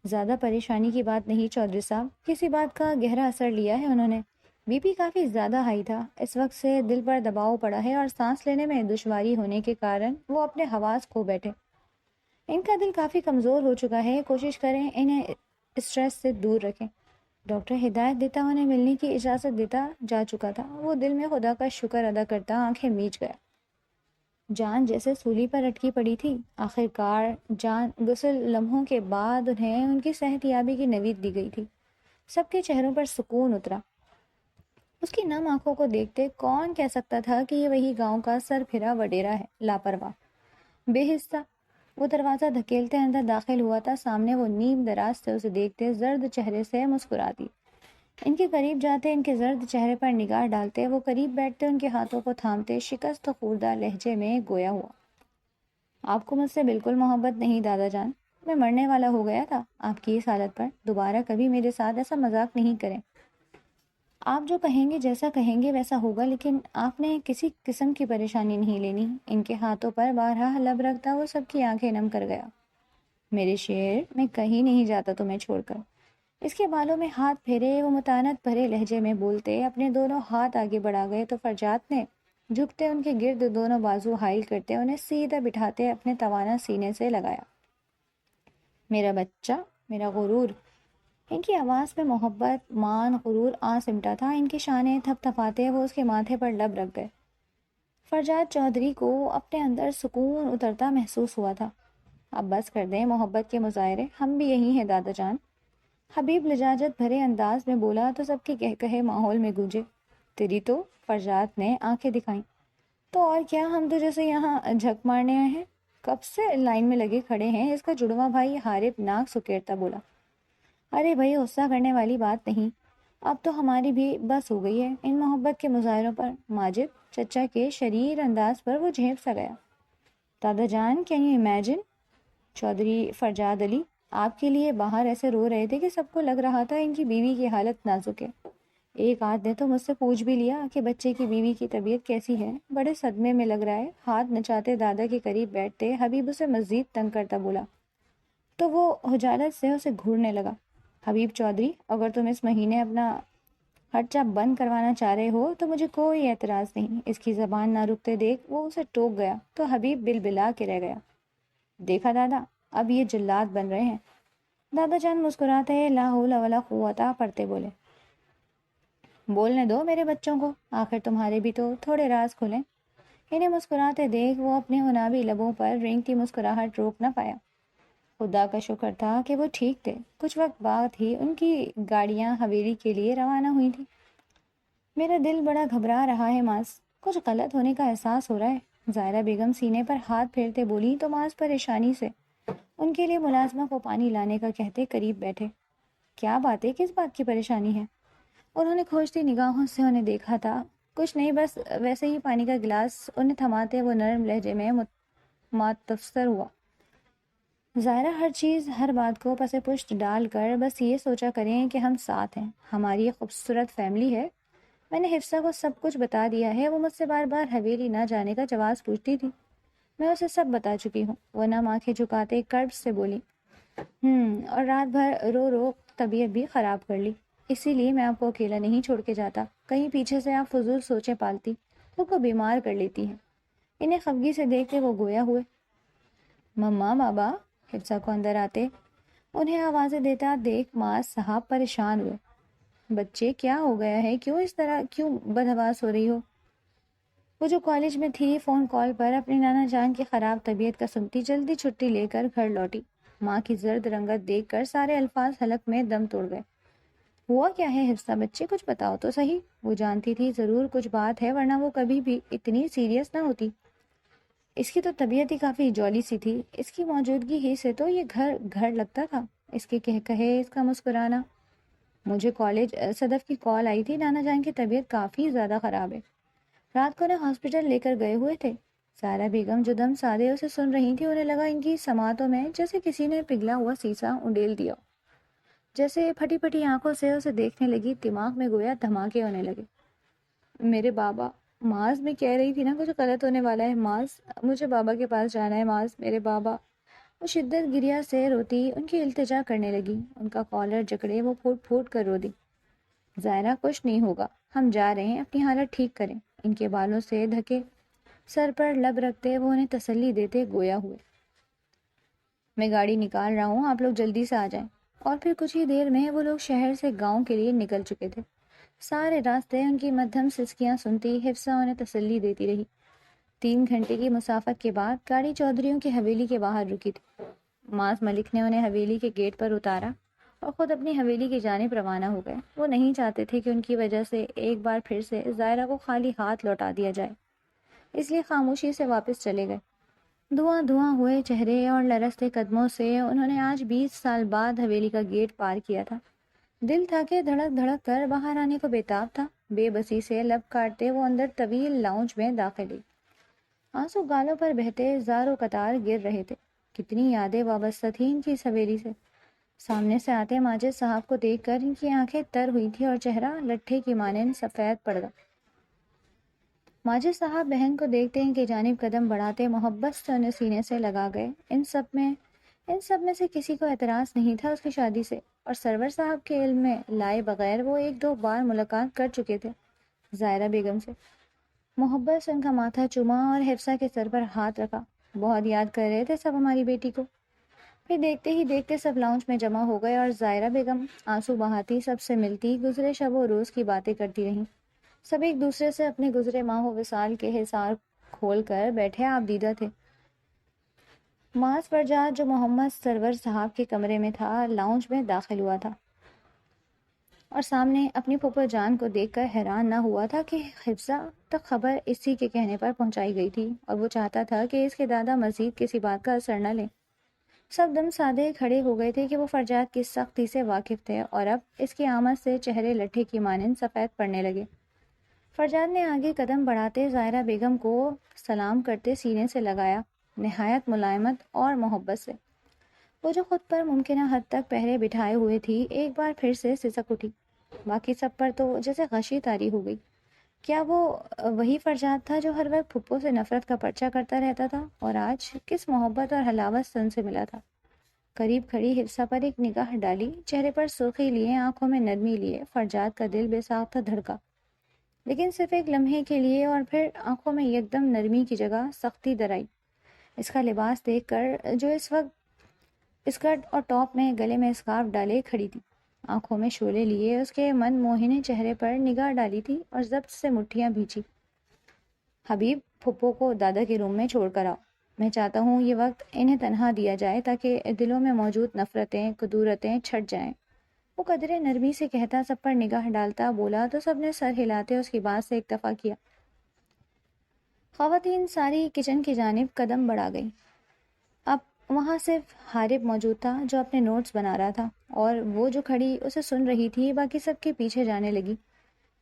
زیادہ پریشانی کی بات نہیں چودھری صاحب، کسی بات کا گہرا اثر لیا ہے انہوں نے۔ بی پی کافی زیادہ ہائی تھا، اس وقت سے دل پر دباؤ پڑا ہے اور سانس لینے میں دشواری ہونے کے کارن وہ اپنے حواس کھو بیٹھے۔ ان کا دل کافی کمزور ہو چکا ہے، کوشش کریں انہیں اسٹریس سے دور رکھیں۔ ڈاکٹر ہدایت دیتا انہیں ملنے کی اجازت دیتا جا چکا تھا۔ وہ دل میں خدا کا شکر ادا کرتا آنکھیں میچ گیا۔ جان جیسے سولی پر اٹکی پڑی تھی۔ آخر کار جان غسل لمحوں کے بعد انہیں ان کی صحت یابی کی نوید دی گئی تھی۔ سب کے چہروں پر سکون اترا۔ اس کی نم آنکھوں کو دیکھتے کون کہہ سکتا تھا کہ یہ وہی گاؤں کا سر پھرا وڈیرا ہے، لاپرواہ، بے حصہ۔ وہ دروازہ دھکیلتے اندر داخل ہوا تھا۔ سامنے وہ نیم دراز سے اسے دیکھتے زرد چہرے سے مسکراتی۔ ان کے قریب جاتے، ان کے زرد چہرے پر نگاہ ڈالتے، وہ قریب بیٹھتے، ان کے ہاتھوں کو تھامتے، شکست خوردہ لہجے میں گویا ہوا۔ آپ کو مجھ سے بالکل محبت نہیں دادا جان، میں مرنے والا ہو گیا تھا آپ کی اس حالت پر۔ دوبارہ کبھی میرے ساتھ ایسا مذاق نہیں کریں۔ آپ جو کہیں گے، جیسا کہیں گے ویسا ہوگا، لیکن آپ نے کسی قسم کی پریشانی نہیں لینی۔ ان کے ہاتھوں پر بارہا لب رکھتا وہ سب کی آنکھیں نم کر گیا۔ میرے شیر، میں کہیں نہیں جاتا تمہیں چھوڑ کر۔ اس کے بالوں میں ہاتھ پھیرے وہ متانت بھرے لہجے میں بولتے اپنے دونوں ہاتھ آگے بڑھا گئے تو فرجات نے جھکتے ان کے گرد دونوں بازو حائل کرتے انہیں سیدھا بٹھاتے اپنے توانا سینے سے لگایا۔ میرا بچہ، میرا غرور۔ ان کی آواز میں محبت، مان، غرور سمٹا تھا۔ ان کی شانیں تھپ تھپاتے وہ اس کے ماتھے پر لب رکھ گئے۔ فرجاد چودھری کو اپنے اندر سکون اترتا محسوس ہوا تھا۔ اب بس کر دیں محبت کے مظاہرے، ہم بھی یہی ہیں دادا جان۔ حبیب لجاجت بھرے انداز میں بولا تو سب کے کہے ماحول میں گونجے۔ تیری تو، فرجاد نے آنکھیں دکھائیں۔ تو اور کیا، ہم تو جیسے یہاں جھک مارنے آئے ہیں، کب سے لائن میں لگے کھڑے ہیں۔ اس کا جڑواں بھائی حارب ناک سکیرتا بولا۔ ارے بھائی، غصہ کرنے والی بات نہیں، اب تو ہماری بھی بس ہو گئی ہے ان محبت کے مظاہروں پر۔ ماجد چچا کے شریر انداز پر وہ جھیپ سا گیا۔ دادا جان، can you imagine, Chaudhry Farjad Ali آپ کے لیے باہر ایسے رو رہے تھے کہ سب کو لگ رہا تھا ان کی بیوی کی حالت نازک ہے۔ ایک آدھ نے تو مجھ سے پوچھ بھی لیا کہ بچے کی بیوی کی طبیعت کیسی ہے۔ بڑے صدمے میں لگ رہا ہے۔ ہاتھ نچاتے دادا کے قریب بیٹھتے حبیب اسے مزید تنگ کرتا بولا تو وہ حجالت سے اسے گھورنے لگا۔ حبیب چودھری، اگر تم اس مہینے اپنا خرچہ بند کروانا چاہ رہے ہو تو مجھے کوئی اعتراض نہیں۔ اس کی زبان نہ رکتے دیکھ وہ اسے ٹوک گیا تو حبیب بل بلا کے رہ گیا۔ دیکھا دادا، اب یہ جلاد بن رہے ہیں۔ دادا جان مسکراتے لا حول ولا قوت پڑھتے بولے، بولنے دو میرے بچوں کو، آخر تمہارے بھی تو تھوڑے راز کھلیں۔ انہیں مسکراتے دیکھ وہ اپنے عنابی لبوں پر رینگتی مسکراہٹ روک نہ پایا۔ خدا کا شکر تھا کہ وہ ٹھیک تھے۔ کچھ وقت بعد ہی ان کی گاڑیاں حویلی کے لیے روانہ ہوئی تھیں۔ میرا دل بڑا گھبرا رہا ہے ماس، کچھ غلط ہونے کا احساس ہو رہا ہے، زائرہ بیگم سینے پر ہاتھ پھیرتے بولی تو ماس پریشانی سے ان کے لیے ملازمہ کو پانی لانے کا کہتے قریب بیٹھے۔ کیا بات ہے، کس بات کی پریشانی ہے؟ انہوں نے کھوجتی نگاہوں سے انہیں دیکھا تھا۔ کچھ نہیں، بس ویسے ہی پانی کا گلاس انہیں تھماتے وہ نرم لہجے میں متفسر ہوا۔ ظاہرہ ہر چیز، ہر بات کو پس پشت ڈال کر بس یہ سوچا کریں کہ ہم ساتھ ہیں، ہماری یہ خوبصورت فیملی ہے۔ میں نے حفصہ کو سب کچھ بتا دیا ہے۔ وہ مجھ سے بار بار حویلی نہ جانے کا جواز پوچھتی تھی، میں اسے سب بتا چکی ہوں۔ وہ نم آنکھیں جھکاتے کرب سے بولی، اور رات بھر رو رو طبیعت بھی خراب کر لی، اسی لیے میں آپ کو اکیلا نہیں چھوڑ کے جاتا، کہیں پیچھے سے آپ فضول سوچیں پالتی تو کو بیمار کر لیتی ہیں۔ انہیں خفگی سے دیکھتے وہ گویا ہوئے۔ مما، بابا، حفصہ کو اندر آتے انہیں آوازیں دیتا دیکھ ماس صاحب پریشان ہوئے۔ بچے، کیا ہو گیا ہے؟ کیوں اس طرح کیوں بدحواس ہو رہی ہو؟ وہ جو کالج میں تھی، فون کال پر اپنی نانا جان کی خراب طبیعت کا سنتی جلدی چھٹی لے کر گھر لوٹی۔ ماں کی زرد رنگت دیکھ کر سارے الفاظ حلق میں دم توڑ گئے۔ ہوا کیا ہے حفصہ بچے، کچھ بتاؤ تو صحیح۔ وہ جانتی تھی ضرور کچھ بات ہے، ورنہ وہ کبھی بھی اتنی سیریس نہ ہوتی۔ اس کی تو طبیعت ہی کافی جولی سی تھی، اس کی موجودگی ہی سے تو یہ گھر گھر لگتا تھا۔ اس کے کہے، اس کا مسکرانا۔ مجھے کالج صدف کی کال آئی تھی، نانا جان کی طبیعت کافی زیادہ خراب ہے، رات کو انہیں ہاسپٹل لے کر گئے ہوئے تھے۔ سارا بیگم جو دم سادے اسے سن رہی تھی، انہیں لگا ان کی سماعتوں میں جیسے کسی نے پگھلا ہوا سیسا انڈیل دیا۔ جیسے پھٹی پھٹی آنکھوں سے اسے دیکھنے لگی، دماغ میں گویا دھماکے ہونے لگے۔ میرے بابا، معاذ میں کہہ رہی تھی نا کچھ غلط ہونے والا ہے، معاذ مجھے بابا کے پاس جانا ہے، معاذ میرے بابا۔ وہ شدت گریا سے روتی ان کی التجا کرنے لگی، ان کا کالر جکڑے وہ پھوٹ پھوٹ کر رو دی۔ زائرہ، کچھ نہیں ہوگا، ہم جا رہے ہیں، اپنی حالت ٹھیک کریں۔ ان کے بالوں سے دھکے سر پر لب رکھتے وہ انہیں تسلی دیتے گویا ہوئے۔ میں گاڑی نکال رہا ہوں، آپ لوگ جلدی سے آ جائیں۔ اور پھر کچھ ہی دیر میں وہ لوگ شہر سے گاؤں کے لیے نکل چکے تھے۔ سارے راستے ان کی مدھم سسکیاں سنتی حفصہ انہیں تسلی دیتی رہی۔ 3 گھنٹے کی مسافت کے بعد گاڑی چودھریوں کی حویلی کے باہر رکی تھی۔ معاذ ملک نے انہیں حویلی کے گیٹ پر اتارا اور خود اپنی حویلی کی جانب روانہ ہو گئے۔ وہ نہیں چاہتے تھے کہ ان کی وجہ سے ایک بار پھر سے زائرہ کو خالی ہاتھ لوٹا دیا جائے، اس لیے خاموشی سے واپس چلے گئے۔ دھواں دھواں ہوئے چہرے اور لرزتے قدموں سے انہوں نے آج 20 سال بعد حویلی کا گیٹ پار کیا تھا۔ دل تھا کہ دھڑک دھڑک کر باہر آنے کو بےتاب تھا۔ بے بسی سے لب کاٹتے وہ اندر طویل لاؤنج میں داخل ہوئی۔ آنسو گالوں پر بہتے زار و قطار گر رہے تھے۔ کتنی یادیں وابستہ تھیں ان کی اس حویلی سے۔ سامنے سے آتے ماجد صاحب کو دیکھ کر ان کی آنکھیں تر ہوئی تھی اور چہرہ لٹھے کی مانند سفید پڑ گیا۔ ماجد صاحب بہن کو دیکھتے ان کی جانب قدم بڑھاتے محبت سے انہیں سینے سے لگا گئے۔ ان سب میں سے کسی کو اعتراض نہیں تھا اس کی شادی سے، اور سرور صاحب کے علم میں لائے بغیر وہ 1-2 بار ملاقات کر چکے تھے زائرہ بیگم سے۔ محبت سے ان کا ماتھا چوما اور حفصہ کے سر پر ہاتھ رکھا۔ بہت یاد کر رہے تھے سب ہماری بیٹی کو۔ پھر دیکھتے ہی دیکھتے سب لاؤنج میں جمع ہو گئے اور زائرہ بیگم آنسو بہاتی سب سے ملتی، گزرے شب و روز کی باتیں کرتی رہیں۔ سب ایک دوسرے سے اپنے گزرے ماہ و وصال کے حسار کھول کر بیٹھے آپ دیدہ تھے۔ معاذ فرجاد جو محمد سرور صاحب کے کمرے میں تھا، لاؤنج میں داخل ہوا تھا اور سامنے اپنی پھوپھو جان کو دیکھ کر حیران نہ ہوا تھا کہ حفصہ تک خبر اسی کے کہنے پر پہنچائی گئی تھی، اور وہ چاہتا تھا کہ اس کے دادا مزید کسی بات کا اثر نہ لیں۔ سب دم سادے کھڑے ہو گئے تھے کہ وہ فرجاد کی سختی سے واقف تھے، اور اب اس کی آمد سے چہرے لٹھے کی مانند سفید پڑنے لگے۔ فرجاد نے آگے قدم بڑھاتے زائرہ بیگم کو سلام کرتے سینے سے لگایا، نہایت ملائمت اور محبت سے۔ وہ جو خود پر ممکنہ حد تک پہرے بٹھائے ہوئے تھی، ایک بار پھر سے سسک اٹھی۔ باقی سب پر تو جیسے غشی طاری ہو گئی۔ کیا وہ وہی فرجاد تھا جو ہر وقت پھپھو سے نفرت کا پرچہ کرتا رہتا تھا، اور آج کس محبت اور حلاوت سے ان سے ملا تھا؟ قریب کھڑی حفصہ پر ایک نگاہ ڈالی، چہرے پر سرخی لیے، آنکھوں میں نرمی لیے فرجاد کا دل بے ساختہ دھڑکا، لیکن صرف ایک لمحے کے لیے، اور پھر آنکھوں میں یکدم نرمی کی جگہ سختی در آئی۔ اس کا لباس دیکھ کر، جو اس وقت اسکرٹ اور ٹاپ میں گلے میں اسکارف ڈالے کھڑی تھی، آنکھوں میں شعلے لیے اس کے من موہنے چہرے پر نگاہ ڈالی تھی اور ضبط سے مٹھیاں بھینچی۔ حبیب، پھپھو کو دادا کے روم میں چھوڑ کر آؤ، میں چاہتا ہوں یہ وقت انہیں تنہا دیا جائے تاکہ دلوں میں موجود نفرتیں کدورتیں چھٹ جائیں۔ وہ قدرے نرمی سے کہتا، سب پر نگاہ ڈالتا بولا تو سب نے سر ہلاتے اس کی بات سے اکتفا کیا۔ خواتین ساری کچن کی جانب قدم بڑھا گئیں۔ اب وہاں صرف حارب موجود تھا جو اپنے نوٹس بنا رہا تھا، اور وہ جو کھڑی اسے سن رہی تھی، باقی سب کے پیچھے جانے لگی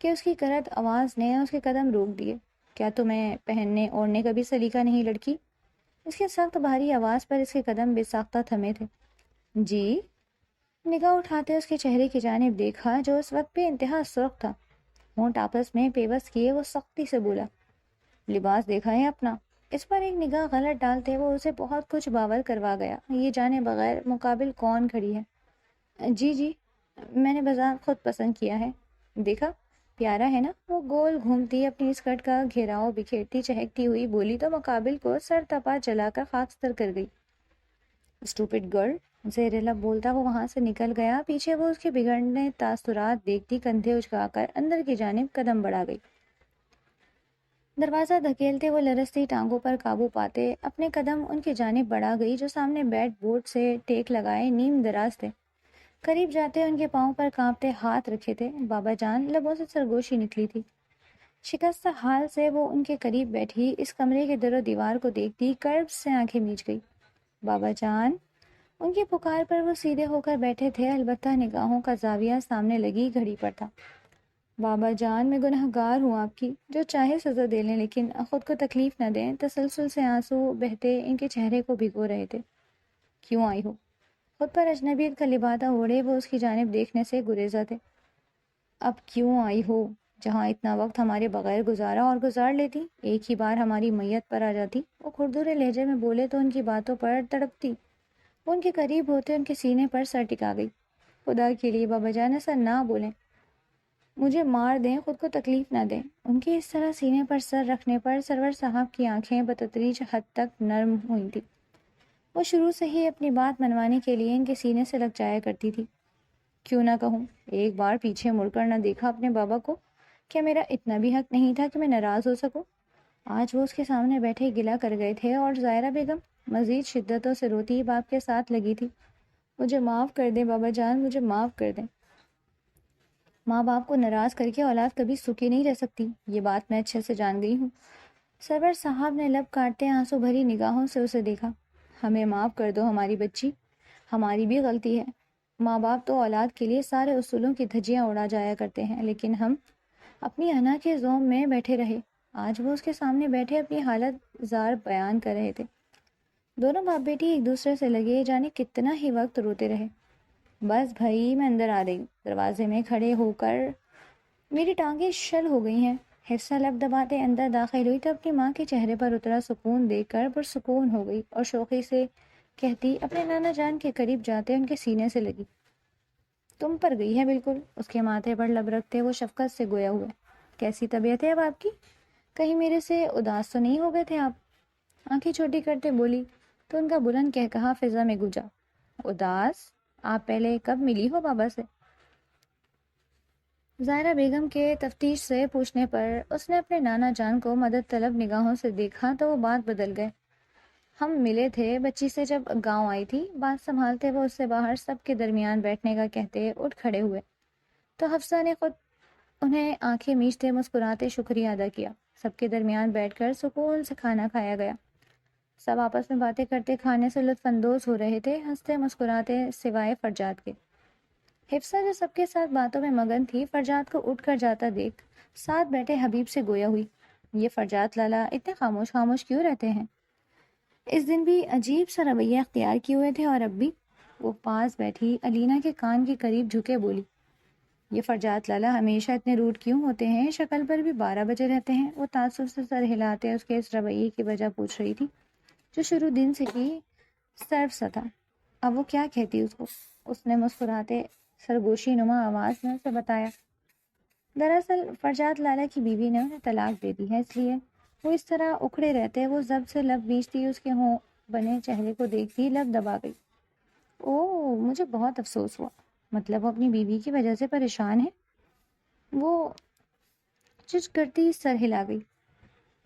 کہ اس کی کرت آواز نے اس کے قدم روک دیے۔ کیا تمہیں پہننے اوڑھنے کا بھی سلیقہ نہیں لڑکی؟ اس کے سخت بھاری آواز پر اس کے قدم بے ساختہ تھمے تھے۔ جی؟ نگاہ اٹھاتے اس کے چہرے کی جانب دیکھا جو اس وقت بے انتہا سرخ تھا۔ ہونٹ آپس میں پیوست کیے وہ سختی سے بولا، لباس دیکھا ہے اپنا؟ اس پر ایک نگاہ غلط ڈالتے وہ اسے بہت کچھ باور کروا گیا، یہ جانے بغیر مقابل کون کھڑی ہے۔ جی جی، میں نے بذات خود پسند کیا ہے۔ دیکھا پیارا ہے نا؟ وہ گول گھومتی اپنی اسکرٹ کا گھیراؤ بکھیرتی چہکتی ہوئی بولی تو مقابل کو سر تپا جلا کر خاکستر کر گئی۔ اسٹوپڈ گرل، زیر لب بولتا وہ وہاں سے نکل گیا۔ پیچھے وہ اس کے بگڑنے تاثرات دیکھتی کندھے اچکا کر اندر کی جانب قدم بڑھا گئی۔ دروازہ دھکیلتے وہ لرزتی ٹانگوں پر قابو پاتے اپنے قدم ان کی جانب بڑھا گئی جو سامنے بیڈ بورڈ سے ٹیک لگائے نیم دراز تھے۔ قریب جاتے ان کے پاؤں پر کانپتے ہاتھ رکھے تھے۔ بابا جان، لبوں سے سرگوشی نکلی تھی۔ شکستہ حال سے وہ ان کے قریب بیٹھی اس کمرے کے در و دیوار کو دیکھتی کرب سے آنکھیں میچ گئی۔ بابا جان، ان کی پکار پر وہ سیدھے ہو کر بیٹھے تھے، البتہ نگاہوں کا زاویہ سامنے لگی گھڑی پر تھا۔ بابا جان، میں گنہگار ہوں آپ کی، جو چاہے سزا دے لیں لیکن خود کو تکلیف نہ دیں۔ تسلسل سے آنسو بہتے ان کے چہرے کو بھگو رہے تھے۔ کیوں آئی ہو؟ خود پر اجنبیت کا لبادہ اوڑھے وہ اس کی جانب دیکھنے سے گریزا تھے۔ اب کیوں آئی ہو؟ جہاں اتنا وقت ہمارے بغیر گزارا اور گزار لیتی، ایک ہی بار ہماری میت پر آ جاتی۔ وہ کھردرے لہجے میں بولے تو ان کی باتوں پر تڑپتی۔ وہ ان کے قریب ہوتے ان کے سینے پر سر ٹکا گئی۔ خدا کے لیے بابا جان ایسا نہ بولیں، مجھے مار دیں، خود کو تکلیف نہ دیں۔ ان کے اس طرح سینے پر سر رکھنے پر سرور صاحب کی آنکھیں بتدریج حد تک نرم ہوئی تھی۔ وہ شروع سے ہی اپنی بات منوانے کے لیے ان کے سینے سے لگ جایا کرتی تھی۔ کیوں نہ کہوں، ایک بار پیچھے مڑ کر نہ دیکھا اپنے بابا کو؟ کیا میرا اتنا بھی حق نہیں تھا کہ میں ناراض ہو سکوں؟ آج وہ اس کے سامنے بیٹھے گلا کر گئے تھے اور ظاہرہ بیگم مزید شدتوں سے روتی باپ کے ساتھ لگی تھی۔ مجھے معاف کر دیں بابا جان، مجھے معاف کر دیں۔ ماں باپ کو ناراض کر کے اولاد کبھی سکھی نہیں رہ سکتی، یہ بات میں اچھے سے جان گئی ہوں۔ سرور صاحب نے لب کاٹتے آنسو بھری نگاہوں سے اسے دیکھا۔ ہمیں معاف کر دو ہماری بچی، ہماری بھی غلطی ہے۔ ماں باپ تو اولاد کے لیے سارے اصولوں کی دھجیاں اڑا جایا کرتے ہیں، لیکن ہم اپنی انا کے زوم میں بیٹھے رہے۔ آج وہ اس کے سامنے بیٹھے اپنی حالت زار بیان کر رہے تھے۔ دونوں باپ بیٹی ایک دوسرے سے لگے جانے کتنا ہی وقت روتے رہے۔ بس بھائی میں اندر آ رہی ہوں۔ دروازے میں کھڑے ہو کر میری ٹانگیں شل ہو گئی ہیں۔ حفصہ لب دباتے اندر داخل ہوئی تو اپنی ماں کے چہرے پر اترا سکون دیکھ کر پرسکون ہو گئی اور شوقی سے کہتی اپنے نانا جان کے قریب جاتے ان کے سینے سے لگی۔ تم پر گئی ہے بالکل۔ اس کے ماتھے پر لب رکھتے وہ شفقت سے گویا ہوئے۔ کیسی طبیعت ہے اب آپ کی؟ کہیں میرے سے اداس تو نہیں ہو گئے تھے آپ؟ آنکھیں چھوٹی کرتے بولی تو ان کا بلند کہا فضا میں گونجا۔ اداس؟ آپ پہلے کب ملی ہو بابا سے؟ ظاہرہ بیگم کے تفتیش سے پوچھنے پر اس نے اپنے نانا جان کو مدد طلب نگاہوں سے دیکھا تو وہ بات بدل گئے۔ ہم ملے تھے بچی سے جب گاؤں آئی تھی۔ بات سنبھالتے وہ اس سے باہر سب کے درمیان بیٹھنے کا کہتے اٹھ کھڑے ہوئے تو حفصہ نے خود انہیں آنکھیں میچتے مسکراتے شکریہ ادا کیا۔ سب کے درمیان بیٹھ کر سکون سے کھانا کھایا گیا۔ سب آپس میں باتیں کرتے کھانے سے لطف اندوز ہو رہے تھے، ہنستے مسکراتے سوائے فرجاد کے۔ حفصہ جو سب کے ساتھ باتوں میں مگن تھی، فرجاد کو اٹھ کر جاتا دیکھ ساتھ بیٹھے حبیب سے گویا ہوئی، یہ فرجاد لالا اتنے خاموش خاموش کیوں رہتے ہیں؟ اس دن بھی عجیب سا رویہ اختیار کیے ہوئے تھے اور اب بھی؟ وہ پاس بیٹھی علینا کے کان کے قریب جھکے بولی، یہ فرجاد لالا ہمیشہ اتنے روڈ کیوں ہوتے ہیں؟ شکل پر بھی 12 بجے رہتے ہیں۔ وہ تعصب سے سر ہلاتے اس کے اس رویے کی وجہ پوچھ رہی تھی جو شروع دن سے ہی سرف سا تھا۔ اب وہ کیا کہتی اس کو؟ اس نے مسکراتے سرگوشی نما آواز میں اسے بتایا، دراصل فرجاد لالا کی بیوی نے انہیں طلاق دے دی ہے، اس لیے وہ اس طرح اکھڑے رہتے۔ وہ ضبط سے لب بیچتی اس کے ہوں بنے چہرے کو دیکھتی لب دبا گئی۔ اوہ، مجھے بہت افسوس ہوا۔ مطلب وہ اپنی بیوی کی وجہ سے پریشان ہے؟ وہ چچ کرتی سر ہلا گئی۔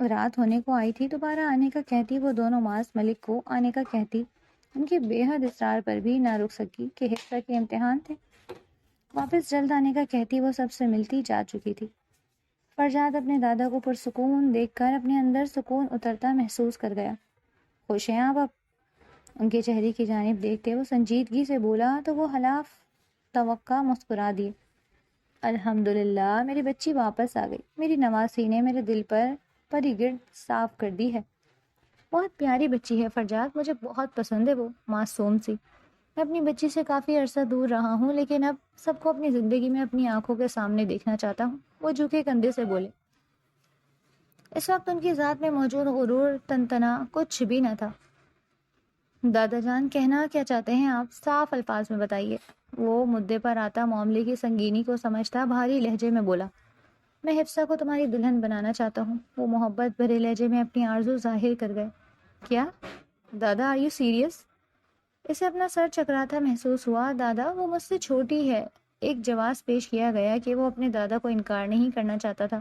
رات ہونے کو آئی تھی، دوبارہ آنے کا کہتی، وہ دونوں ماس ملک کو آنے کا کہتی۔ ان کے بے حد اصرار پر بھی نہ رک سکی کہ حفصہ کے امتحان تھے۔ واپس جلد آنے کا کہتی، وہ سب سے ملتی جا چکی تھی۔ فرجاد اپنے دادا کو پرسکون دیکھ کر اپنے اندر سکون اترتا محسوس کر گیا۔ خوش ہیں آپ اب؟ ان کے چہرے کی جانب دیکھتے وہ سنجیدگی سے بولا تو وہ خلاف توقع مسکرا دیے۔ الحمدللہ، میری بچی واپس آ گئی۔ میری نوازی نے میرے دل پر پری گرد صاف کر دی ہے۔ بہت پیاری بچی ہے فرجاد، مجھے بہت پسند ہے، وہ معصوم سی۔ میں اپنی بچی سے کافی عرصہ دور رہا ہوں، لیکن اب سب کو اپنی زندگی میں اپنی آنکھوں کے سامنے دیکھنا چاہتا ہوں۔ وہ جھکے کندھے سے بولے۔ اس وقت ان کی ذات میں موجود غرور تنتنا کچھ بھی نہ تھا۔ دادا جان، کہنا کیا چاہتے ہیں آپ؟ صاف الفاظ میں بتائیے۔ وہ مدعے پر آتا معاملے کی سنگینی کو سمجھتا بھاری لہجے میں بولا، میں حفصہ کو تمہاری دلہن بنانا چاہتا ہوں۔ وہ محبت بھرے لہجے میں اپنی آرزو ظاہر کر گئے۔ کیا دادا، آر یو سیریس؟ اسے اپنا سر چکراتا محسوس ہوا۔ دادا، وہ مجھ سے چھوٹی ہے۔ ایک جواز پیش کیا گیا کہ وہ اپنے دادا کو انکار نہیں کرنا چاہتا تھا۔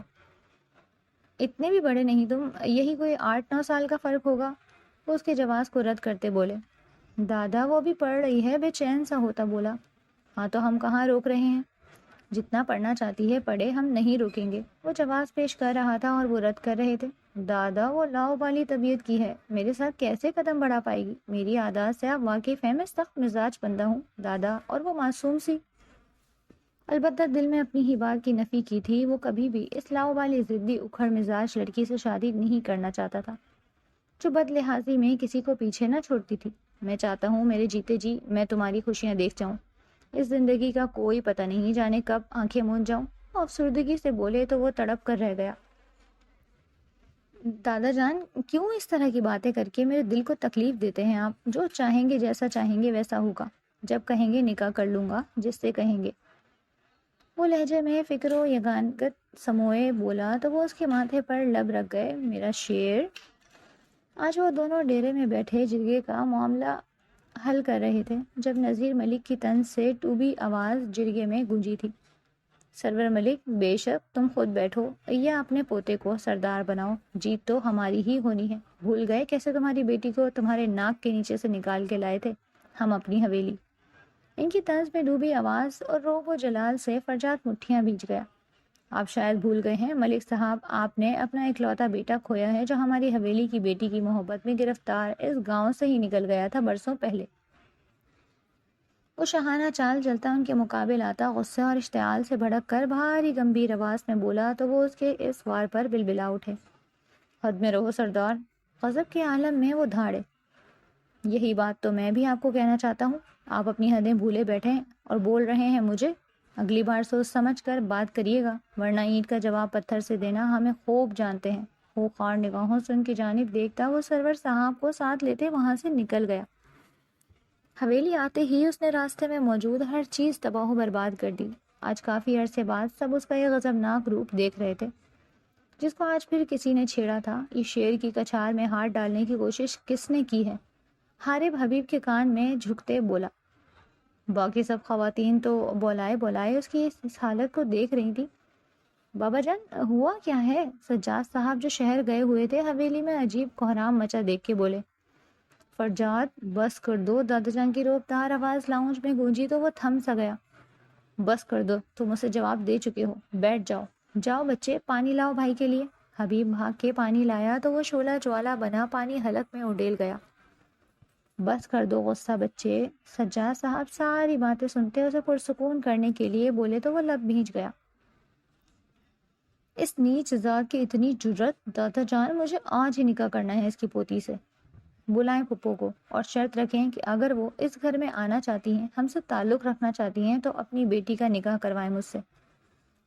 اتنے بھی بڑے نہیں تم، یہی کوئی 8-9 سال کا فرق ہوگا۔ وہ اس کے جواز کو رد کرتے بولے، دادا وہ بھی پڑھ رہی ہے، بے چین سا ہوتا بولا۔ ہاں تو ہم کہاں روک رہے ہیں؟ جتنا پڑھنا چاہتی ہے پڑھے، ہم نہیں روکیں گے۔ وہ جواز پیش کر رہا تھا اور وہ رد کر رہے تھے۔ دادا، وہ لاؤبالی طبیعت کی ہے، میرے ساتھ کیسے قدم بڑھا پائے گی؟ میری عادات سے آپ واقف ہیں، میں سخت مزاج بندہ ہوں دادا، اور وہ معصوم سی۔ البتہ دل میں اپنی ہی بات کی نفی کی تھی۔ وہ کبھی بھی اس لاؤبالی ضدی اکھڑ مزاج لڑکی سے شادی نہیں کرنا چاہتا تھا جو بد لحاظی میں کسی کو پیچھے نہ چھوڑتی تھی۔ میں چاہتا ہوں میرے جیتے جی میں تمہاری خوشیاں دیکھ جاؤں. اس زندگی کا کوئی پتہ نہیں، جانے کب آنکھیں موند جاؤں. افسردگی سے بولے تو وہ تڑپ کر رہ گیا. دادا جان، کیوں اس طرح کی باتیں کر کے میرے دل کو تکلیف دیتے ہیں آپ؟ جو چاہیں گے، جیسا چاہیں گے ویسا ہوگا. جب کہیں گے نکاح کر لوں گا جس سے کہیں گے. وہ لہجے میں فکر و یگانگت سموئے بولا تو وہ اس کے ماتھے پر لب رکھ گئے. میرا شیر. آج وہ دونوں ڈیرے میں بیٹھے جرگے کا معاملہ حل کر رہے تھے جب نذیر ملک کی طنز سے ٹوبی آواز جرگے میں گونجی تھی. سرور ملک، بے شک تم خود بیٹھو یا اپنے پوتے کو سردار بناؤ، جیت تو ہماری ہی ہونی ہے. بھول گئے کیسے تمہاری بیٹی کو تمہارے ناک کے نیچے سے نکال کے لائے تھے ہم اپنی حویلی. ان کی طنز میں ڈوبی آواز اور روب و جلال سے فرجاد مٹھیاں بھیج گیا. آپ شاید بھول گئے ہیں ملک صاحب، آپ نے اپنا اکلوتا بیٹا کھویا ہے جو ہماری حویلی کی بیٹی کی محبت میں گرفتار اس گاؤں سے ہی نکل گیا تھا برسوں پہلے. وہ شاہانہ چال چلتا ان کے مقابل آتا، غصے اور اشتعال سے بھڑک کر بھاری گمبھیر آواز میں بولا تو وہ اس کے اس وار پر بلبلا اٹھے. حد میں رہو سردار. غضب کے عالم میں وہ دھاڑے. یہی بات تو میں بھی آپ کو کہنا چاہتا ہوں. آپ اپنی حدیں بھولے بیٹھے اور بول رہے ہیں مجھے. اگلی بار سوچ سمجھ کر بات کریے گا، ورنہ اینٹ کا جواب پتھر سے دینا ہمیں خوب جانتے ہیں. وہ خوار نگاہوں سے ان کی جانب دیکھتا وہ سرور صاحب کو ساتھ لیتے وہاں سے نکل گیا. حویلی آتے ہی اس نے راستے میں موجود ہر چیز تباہ و برباد کر دی. آج کافی عرصے بعد سب اس کا یہ غضبناک روپ دیکھ رہے تھے جس کو آج پھر کسی نے چھیڑا تھا. اس شیر کی کچھار میں ہاتھ ڈالنے کی کوشش کس نے کی ہے؟ حارب حبیب کے کان میں جھکتے بولا. باقی سب خواتین تو بولائے بولائے اس کی اس حالت کو دیکھ رہی تھی. بابا جان، ہوا کیا ہے؟ سجاد صاحب جو شہر گئے ہوئے تھے حویلی میں عجیب کوہرام مچا دیکھ کے بولے. فرجاد، بس کر دو. دادا جان کی روبدار آواز لاؤنج میں گونجی تو وہ تھم سا گیا. بس کر دو، تم اسے جواب دے چکے ہو. بیٹھ جاؤ. جاؤ بچے، پانی لاؤ بھائی کے لیے. حبیب بھاگ کے پانی لایا تو وہ شعلہ جوالا بنا پانی حلق میں اڈیل گیا. بس کر دو غصہ بچے. سجاد صاحب ساری باتیں سنتے اسے پرسکون کرنے کے لیے بولے تو وہ لب بھیج گیا. اس نیچ ذات کی اتنی جرت! دادا جان، مجھے آج ہی نکاح کرنا ہے اس کی پوتی سے. بلائیں پھپھو کو اور شرط رکھیں کہ اگر وہ اس گھر میں آنا چاہتی ہیں، ہم سے تعلق رکھنا چاہتی ہیں تو اپنی بیٹی کا نکاح کروائیں مجھ سے.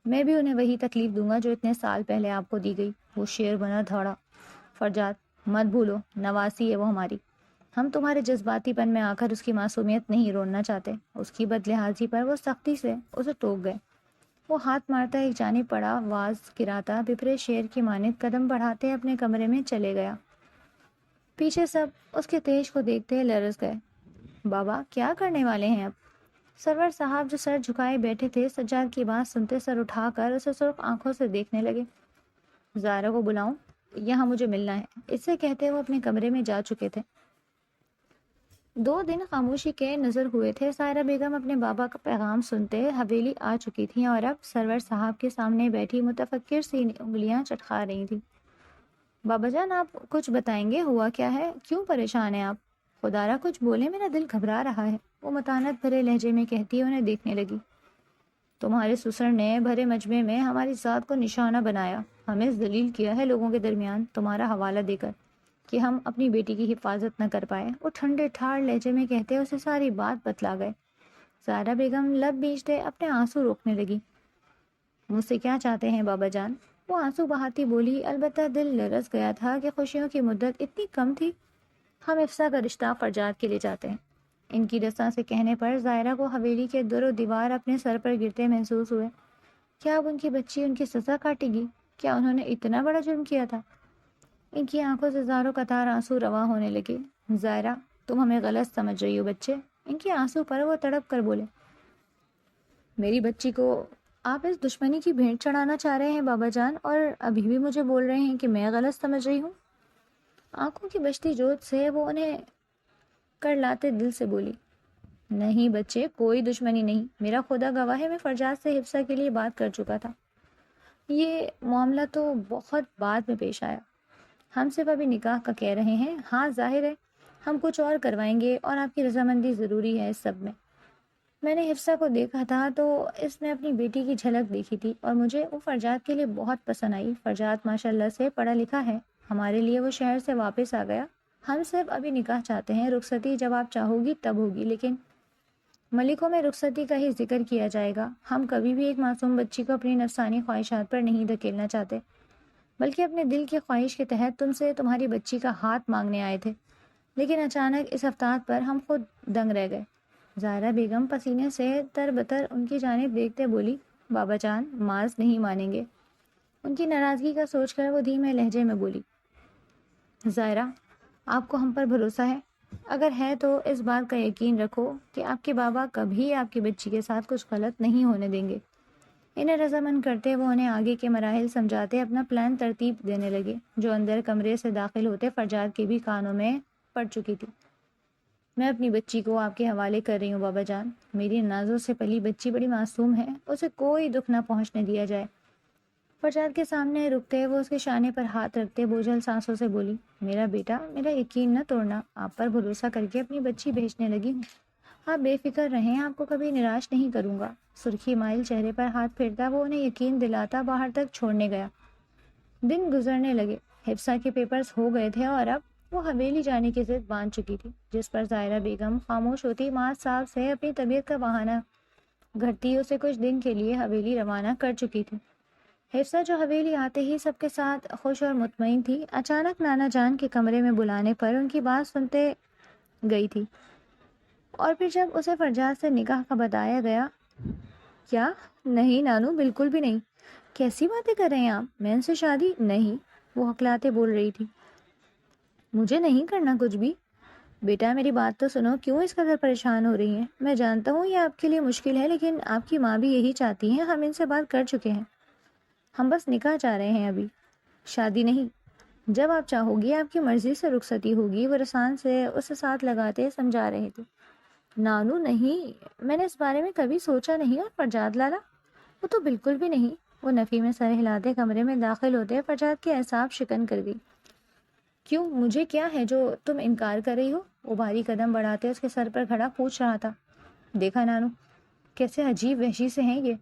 میں بھی انہیں وہی تکلیف دوں گا جو اتنے سال پہلے آپ کو دی گئی. وہ شیر بنا دھاڑا. فرجاد، مت بھولو نواسی ہے وہ ہماری. ہم تمہارے جذباتی پن میں آ کر اس کی معصومیت نہیں روننا چاہتے. اس کی بد لحاظی پر وہ سختی سے اسے ٹوک گئے. وہ ہاتھ مارتا ایک جانب پڑا، واز گراتا بپھرے شیر کی مانند قدم بڑھاتے اپنے کمرے میں چلے گیا. پیچھے سب اس کے تیش کو دیکھتے لرز گئے. بابا کیا کرنے والے ہیں اب؟ سرور صاحب جو سر جھکائے بیٹھے تھے سجاد کی بات سنتے سر اٹھا کر اسے سرخ آنکھوں سے دیکھنے لگے. زائرہ کو بلاؤں؟ یہاں مجھے ملنا ہے. اسے کہتے وہ اپنے کمرے میں جا چکے تھے. 2 دن خاموشی کے نظر ہوئے تھے. سائرہ بیگم اپنے بابا کا پیغام سنتے حویلی آ چکی تھیں اور اب سرور صاحب کے سامنے بیٹھی متفکر سی انگلیاں چٹکا رہی تھی. بابا جان، آپ کچھ بتائیں گے؟ ہوا کیا ہے؟ کیوں پریشان ہیں آپ؟ خدا را کچھ بولے، میرا دل گھبرا رہا ہے. وہ متانت بھرے لہجے میں کہتی انہیں دیکھنے لگی. تمہارے سسر نے بھرے مجمع میں ہماری ذات کو نشانہ بنایا، ہمیں ذلیل کیا ہے لوگوں کے درمیان تمہارا حوالہ دے کر کہ ہم اپنی بیٹی کی حفاظت نہ کر پائے. وہ ٹھنڈے ٹھاڑ لہجے میں کہتے اسے ساری بات بتلا گئے. زائرہ بیگم لب بیچتے اپنے آنسو روکنے لگی. مجھ سے کیا چاہتے ہیں بابا جان؟ وہ آنسو بہاتی بولی. البتہ دل لرز گیا تھا کہ خوشیوں کی مدت اتنی کم تھی. ہم افسا کا رشتہ فرجاد کے لے جاتے ہیں. ان کی رساں سے کہنے پر زائرہ کو حویلی کے در و دیوار اپنے سر پر گرتے محسوس ہوئے. کیا اب ان کی بچی ان کی سزا کاٹے گی؟ کیا انہوں نے اتنا بڑا جرم کیا تھا؟ ان کی آنکھوں سے زاروں قطار آنسو رواں ہونے لگے. زائرہ، تم ہمیں غلط سمجھ رہی ہو بچے. ان کے آنسو پر وہ تڑپ کر بولے. میری بچی کو آپ اس دشمنی کی بھینٹ چڑھانا چاہ رہے ہیں بابا جان، اور ابھی بھی مجھے بول رہے ہیں کہ میں غلط سمجھ رہی ہوں؟ آنکھوں کی بجتی جوت سے وہ انہیں کر لاتے دل سے بولی. نہیں بچے، کوئی دشمنی نہیں. میرا خدا گواہ ہے میں فرجاد سے حفصہ کے لیے بات کر چکا تھا. یہ معاملہ تو بہت بعد میں پیش آیا. ہم صرف ابھی نکاح کا کہہ رہے ہیں. ہاں ظاہر ہے ہم کچھ اور کروائیں گے اور آپ کی رضامندی ضروری ہے اس سب میں. میں نے حفصہ کو دیکھا تھا تو اس میں اپنی بیٹی کی جھلک دیکھی تھی اور مجھے وہ فرجاد کے لیے بہت پسند آئی. فرجاد ماشاءاللہ سے پڑھا لکھا ہے. ہمارے لیے وہ شہر سے واپس آ گیا. ہم صرف ابھی نکاح چاہتے ہیں، رخصتی جب آپ چاہو گی تب ہوگی، لیکن ملکوں میں رخصتی کا ہی ذکر کیا جائے گا۔ ہم کبھی بھی ایک معصوم بچی کو اپنی نفسانی خواہشات پر نہیں دھکیلنا چاہتے، بلکہ اپنے دل کی خواہش کے تحت تم سے تمہاری بچی کا ہاتھ مانگنے آئے تھے۔ لیکن اچانک اس افتاد پر ہم خود دنگ رہ گئے۔ زائرہ بیگم پسینے سے تربتر ان کی جانب دیکھتے بولی، بابا جان معاذ نہیں مانیں گے۔ ان کی ناراضگی کا سوچ کر وہ دھیمے لہجے میں بولی، زائرہ آپ کو ہم پر بھروسہ ہے؟ اگر ہے تو اس بات کا یقین رکھو کہ آپ کے بابا کبھی آپ کی بچی کے ساتھ کچھ غلط نہیں ہونے دیں گے۔ انہیں رضامند کرتے وہ انہیں آگے کے مراحل سمجھاتے اپنا پلان ترتیب دینے لگے، جو اندر کمرے سے داخل ہوتے فرجاد کے بھی کانوں میں پڑ چکی تھی۔ میں اپنی بچی کو آپ کے حوالے کر رہی ہوں بابا جان۔ میری نازوں سے پلی بچی بڑی معصوم ہے، اسے کوئی دکھ نہ پہنچنے دیا جائے۔ فرجاد کے سامنے رکتے وہ اس کے شانے پر ہاتھ رکھتے بوجھل سانسوں سے بولی، میرا بیٹا، میرا یقین نہ توڑنا، آپ پر بھروسہ کر کے اپنی بچی بھیجنے لگی ہوں۔ آپ بے فکر رہیں، آپ کو کبھی نراش نہیں کروں گا۔ سرخی مائل چہرے پر ہاتھ پھیرتا وہ انہیں یقین دلاتا باہر تک چھوڑنے گیا۔ دن گزرنے لگے، حفصہ کے پیپرز ہو گئے تھے اور اب وہ حویلی جانے کی ضد باندھ چکی تھی، جس پر زائرہ بیگم خاموش ہوتی معاذ صاحب سے اپنی طبیعت کا بہانہ گھڑتی اسے کچھ دن کے لیے حویلی روانہ کر چکی تھی۔ حفصہ جو حویلی آتے ہی سب کے ساتھ خوش اور مطمئن تھی، اچانک نانا جان کے کمرے میں بلانے پر ان کی بات سنتے گئی تھی، اور پھر جب اسے فرجاد سے نکاح کا بتایا گیا، کیا؟ نہیں نانو، بالکل بھی نہیں۔ کیسی باتیں کر رہے ہیں آپ؟ میں ان سے شادی نہیں، وہ ہکلاتے بول رہی تھی۔ مجھے نہیں کرنا کچھ بھی۔ بیٹا میری بات تو سنو، کیوں اس قدر پریشان ہو رہی ہیں؟ میں جانتا ہوں یہ آپ کے لیے مشکل ہے، لیکن آپ کی ماں بھی یہی چاہتی ہیں، ہم ان سے بات کر چکے ہیں، ہم بس نکاح چاہ رہے ہیں، ابھی شادی نہیں۔ جب آپ چاہو گی، آپ کی مرضی سے رخصتی ہوگی، وہ رسان سے اسے ساتھ لگاتے سمجھا رہے تھے۔ نانو نہیں، میں نے اس بارے میں کبھی سوچا نہیں، اور فرجاد لالا وہ تو بالکل بھی نہیں۔ وہ نفی میں سر ہلاتے کمرے میں داخل ہوتے فرجاد کے اعصاب شکن کر گئی۔ کیوں؟ مجھے کیا ہے جو تم انکار کر رہی ہو؟ وہ بھاری قدم بڑھاتے اس کے سر پر کھڑا پوچھ رہا تھا۔ دیکھا نانو، کیسے عجیب وحشی سے ہیں یہ،